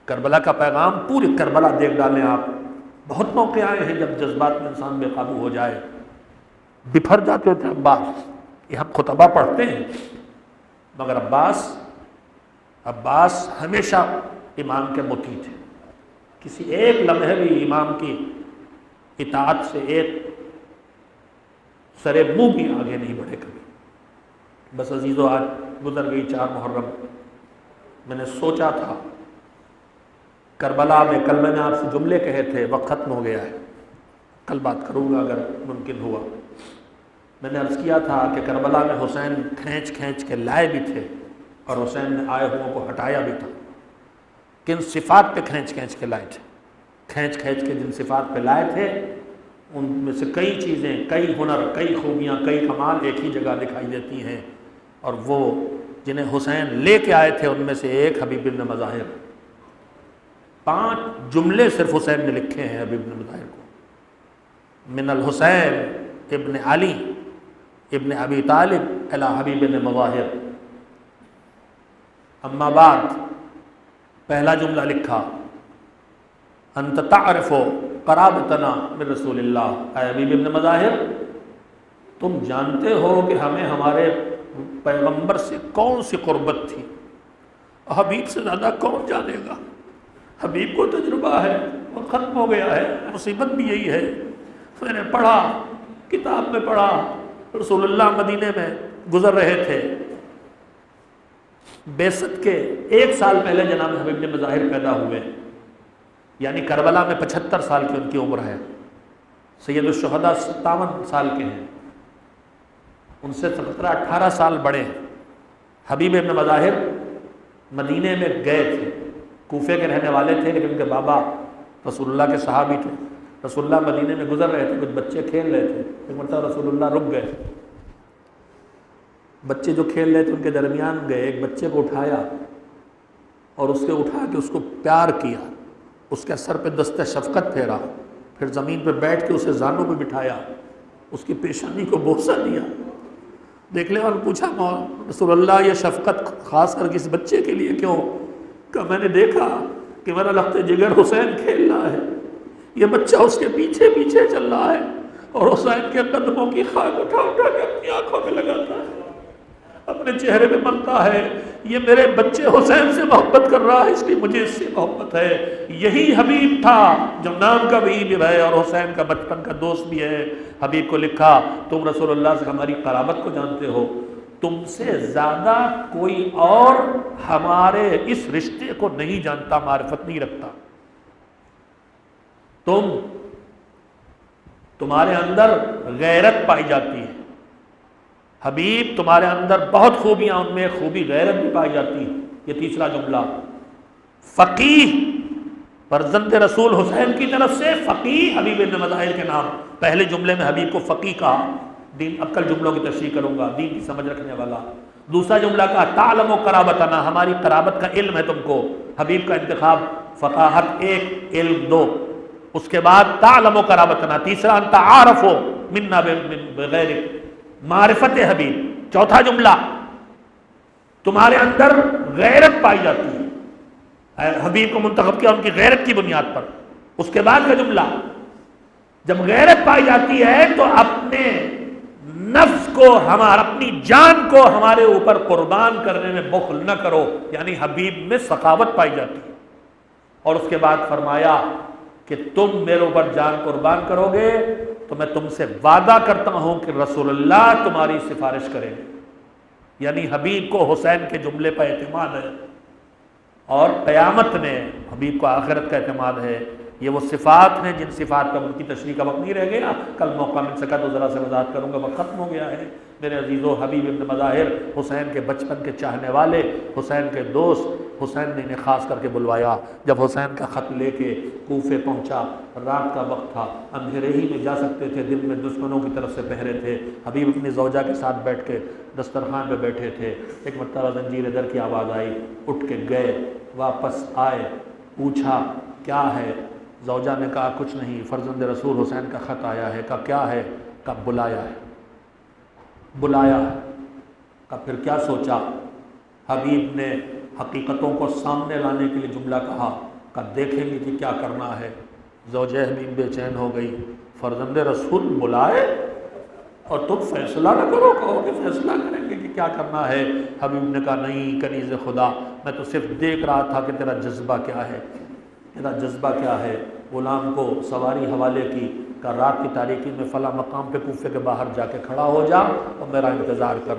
کربلا کا پیغام پورے کربلا دیکھ ڈالیں آپ، بہت موقع آئے ہیں جب جذبات میں انسان بے قابو ہو جائے، بپھر جاتے تھے عباس۔ یہ ہم خطبہ پڑھتے ہیں، مگر عباس ہمیشہ امام کے مطیع تھے، کسی ایک لمحے بھی امام کی اطاعت سے ایک سرے منہ بھی آگے نہیں بڑھے کبھی۔ بس عزیزو آج گزر گئی 4 محرم، میں نے سوچا تھا کربلا میں، کل میں نے آپ سے جملے کہے تھے، وقت ختم ہو گیا ہے، کل بات کروں گا اگر ممکن ہوا۔ میں نے عرض کیا تھا کہ کربلا میں حسین کھینچ کھینچ کے لائے بھی تھے اور حسین نے آئے ہوں کو ہٹایا بھی تھا۔ کن صفات پہ کھینچ کھینچ کے لائے تھے؟ کھینچ کھینچ کے جن صفات پہ لائے تھے ان میں سے کئی چیزیں، کئی ہنر، کئی خوبیاں، کئی کمال ایک ہی جگہ دکھائی دیتی ہیں، اور وہ جنہیں حسین لے کے آئے تھے ان میں سے ایک حبیب بن مظاہر۔ 5 جملے صرف حسین نے لکھے ہیں حبیب بن مظاہر کو، من الحسین ابن علی ابن ابی طالب الی حبیب بن مظاہر۔ اما بعد، پہلا جملہ لکھا انت تعرف قرابتنا من رسول اللہ، اے حبیب ابن مظاہر تم جانتے ہو کہ ہمیں ہمارے پیغمبر سے کون سی قربت تھی، حبیب سے زیادہ کون جانے گا؟ حبیب کو تجربہ ہے اور ختم ہو گیا ہے۔ مصیبت بھی یہی ہے، میں نے پڑھا، کتاب میں پڑھا، رسول اللہ مدینے میں گزر رہے تھے، بعثت کے 1 سال پہلے جناب حبیب بن مظاہر پیدا ہوئے، یعنی کربلا میں 75 سال کی ان کی عمر ہے۔ سید الشہداء 57 سال کے ہیں، ان سے 17-18 سال بڑے ہیں۔ حبیب بن مظاہر مدینے میں گئے تھے، کوفے کے رہنے والے تھے لیکن ان کے بابا رسول اللہ کے صحابی تھے۔ رسول اللہ مدینے میں گزر رہے تھے، کچھ بچے کھیل رہے تھے، ایک مرتبہ رسول اللہ رک گئے، بچے جو کھیل رہے تھے ان کے درمیان گئے، ایک بچے کو اٹھایا اور اس کے اٹھا کے اس کو پیار کیا، اس کے سر پہ دست شفقت پھیرا، پھر زمین پہ بیٹھ کے اسے زانوں پہ بٹھایا، اس کی پیشانی کو بوسہ دیا۔ دیکھ لے اور پوچھا رسول اللہ یہ شفقت خاص کر کے اس بچے کے لیے کیوں؟ کہ میں نے دیکھا کہ میرا لخت جگر حسین کھیل رہا ہے، یہ بچہ اس کے پیچھے پیچھے چل رہا ہے اور حسین کے قدموں کی خاک اٹھا اٹھا کے اپنی آنکھوں میں لگاتا ہے، اپنے چہرے پہ ملتا ہے، یہ میرے بچے حسین سے محبت کر رہا ہے اس لیے مجھے اس سے محبت ہے۔ یہی حبیب تھا جو نام کا بھی ہے اور حسین کا بچپن کا دوست بھی ہے۔ حبیب کو لکھا تم رسول اللہ سے ہماری قرابت کو جانتے ہو، تم سے زیادہ کوئی اور ہمارے اس رشتے کو نہیں جانتا، معرفت نہیں رکھتا۔ تمہارے اندر غیرت پائی جاتی ہے حبیب، تمہارے اندر بہت خوبیاں، ان میں خوبی غیرت بھی پائی جاتی ہے۔ یہ تیسرا جملہ، فقیہ، فرزند رسول حسین کی طرف سے فقیہ حبیب بن مظاہر کے نام۔ پہلے جملے میں حبیب کو فقیہ کہا، دین، اب کل جملوں کی تشریح کروں گا، دین کی سمجھ رکھنے والا۔ دوسرا جملہ کہا تعلم و قرابتنا، ہماری قرابت کا علم ہے تم کو۔ حبیب کا انتخاب فقاہت 1، علم 2۔ اس کے بعد تعلم و قرابتنا، تیسرا انت عارف منا بغیرک، معرفت حبیب۔ چوتھا جملہ تمہارے اندر غیرت پائی جاتی ہے، حبیب کو منتخب کیا ان کی غیرت کی بنیاد پر۔ اس کے بعد کا جملہ، جب غیرت پائی جاتی ہے تو اپنے نفس کو اپنی جان کو ہمارے اوپر قربان کرنے میں بخل نہ کرو، یعنی حبیب میں سخاوت پائی جاتی ہے۔ اور اس کے بعد فرمایا کہ تم میرے اوپر جان قربان کرو گے تو میں تم سے وعدہ کرتا ہوں کہ رسول اللہ تمہاری سفارش کریں گے، یعنی حبیب کو حسین کے جملے پر اعتماد ہے، اور قیامت میں حبیب کو آخرت کا اعتماد ہے۔ یہ وہ صفات ہیں جن صفات کا ان کی تشریح کا وقت نہیں رہ گیا، کل موقع مل سکا تو ذرا سے وضاحت کروں گا، وقت ختم ہو گیا ہے۔ میرے عزیزو، حبیب ابن مظاہر حسین کے بچپن کے چاہنے والے، حسین کے دوست، حسین نے انہیں خاص کر کے بلوایا۔ جب حسین کا خط لے کے کوفے پہنچا، رات کا وقت تھا، اندھیرے ہی میں جا سکتے تھے، دن میں دشمنوں کی طرف سے پہرے تھے۔ حبیب اپنی زوجہ کے ساتھ بیٹھ کے دسترخوان پہ بیٹھے تھے، ایک مرتبہ زنجیر در کی آواز آئی، اٹھ کے گئے، واپس آئے، پوچھا کیا ہے؟ زوجہ نے کہا کچھ نہیں، فرزند رسول حسین کا خط آیا ہے۔ کہا کیا ہے؟ کہا بلایا ہے، بلایا ہے۔ کہا پھر کیا سوچا؟ حبیب نے حقیقتوں کو سامنے لانے کے لیے جملہ کہا، کہا دیکھیں گے کہ کیا کرنا ہے۔ زوجہ حبیب بے چین ہو گئی، فرزند رسول بلائے اور تم فیصلہ نہ کرو، کہو کہ فیصلہ کریں گے کہ کیا کرنا ہے۔ حبیب نے کہا نہیں کنیز خدا، میں تو صرف دیکھ رہا تھا کہ تیرا جذبہ کیا ہے، تیرا جذبہ کیا ہے۔ غلام کو سواری حوالے کی، کہ رات کی تاریکی میں فلاں مقام پہ کوفے کے باہر جا کے کھڑا ہو جا اور میرا انتظار کر۔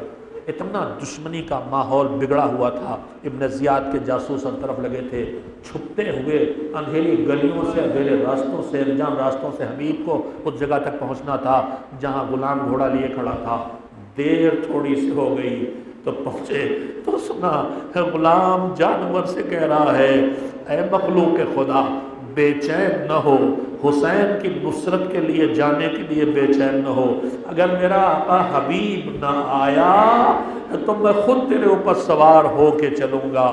اتنا دشمنی کا ماحول بگڑا ہوا تھا، ابن زیاد کے جاسوس ہر طرف لگے تھے، چھپتے ہوئے اندھیری گلیوں سے، اندھیرے راستوں سے، انجان راستوں سے حبیب کو اس جگہ تک پہنچنا تھا جہاں غلام گھوڑا لیے کھڑا تھا۔ دیر تھوڑی سی ہو گئی تو پہنچے تو سنا غلام جانور سے کہہ رہا ہے، اے مخلوق خدا بے چین نہ ہو، حسین کی نصرت کے لیے جانے کے لیے بے چین نہ ہو، اگر میرا آقا حبیب نہ آیا تو میں خود تیرے اوپر سوار ہو کے چلوں گا۔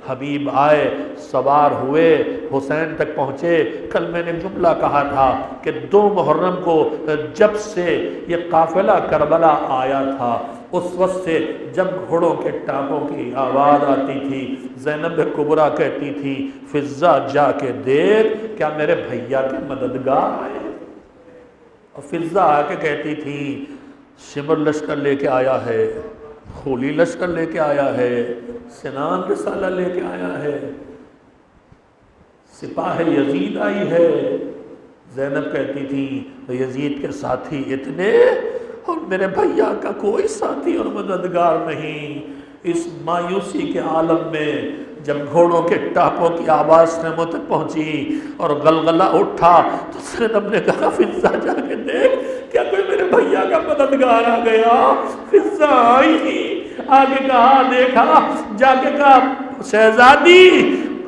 حبیب آئے، سوار ہوئے، حسین تک پہنچے۔ کل میں نے جملہ کہا تھا کہ 2 محرم کو جب سے یہ قافلہ کربلا آیا تھا، اس وقت سے جب گھوڑوں کے ٹانپوں کی آواز آتی تھی، زینب کبریٰ کہتی تھی فضا جا کے دیکھ کیا میرے بھیا کے مددگار آئے، اور فضا آ کے کہتی تھی شمر لشکر لے کے آیا ہے، خولی لشکر لے کے آیا ہے، سنان رسالہ لے کے آیا ہے، سپاہ یزید آئی ہے۔ زینب کہتی تھی یزید کے ساتھی اتنے اور میرے بھیا کا کوئی ساتھی اور مددگار نہیں۔ اس مایوسی کے عالم میں جب گھوڑوں کے ٹاپوں کی آواز خیموں تک پہنچی اور غلغلہ اٹھا تو زینب نے کہا فضا جا کے دیکھ کیا کوئی میرے بھیا کا مددگار آ گیا۔ فضا آئی ہی آگے کہا، دیکھا، جا کے کہا شہزادی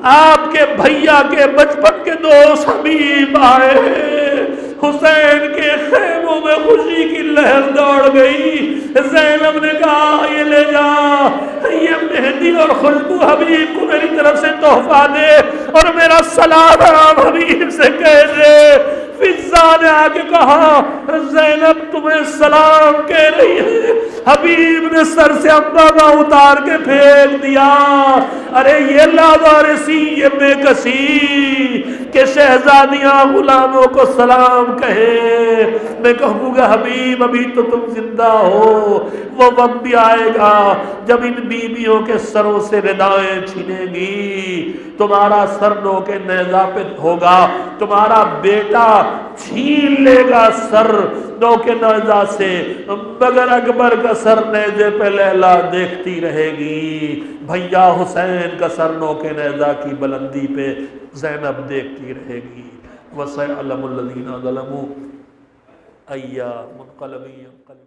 آپ کے بھیا کے بچپن کے دوست حبیب آئے ہیں۔ حسین کے خیموں میں خوشی کی لہر دوڑ گئی۔ زینب نے کہا یہ لے جا، یہ مہندی اور خوشبو حبیب کو میری طرف سے تحفہ دے اور میرا سلام حبیب سے کہہ دے۔ فضا نے آ کے کہا زینب تمہیں سلام کہہ رہی ہے۔ حبیب نے سر سے امامہ اتار کے پھینک دیا۔ ارے یہ لاوارسی، یہ بے کسی کہ شہزادیاں غلاموں کو سلام کہے۔ میں کہوں گا حبیب ابھی تو تم زندہ ہو، وہ وقت بھی آئے گا جب ان بیویوں کے سروں سے ردائیں چھینے گی، تمہارا سر نو کے نیزہ پہ ہوگا، تمہارا بیٹا چھین لے گا سر نو کے نیزہ سے، مگر اکبر کا سر نیزے پہ لیلا دیکھتی رہے گی، بھیا حسین کا سر نو کے نیزہ کی بلندی پہ زینب دیکھتی رہے گی۔ وَسَيَعْلَمُ الَّذِينَ ظَلَمُوا أَيَّ مُنْقَلَبٍ يَنقَلِبُونَ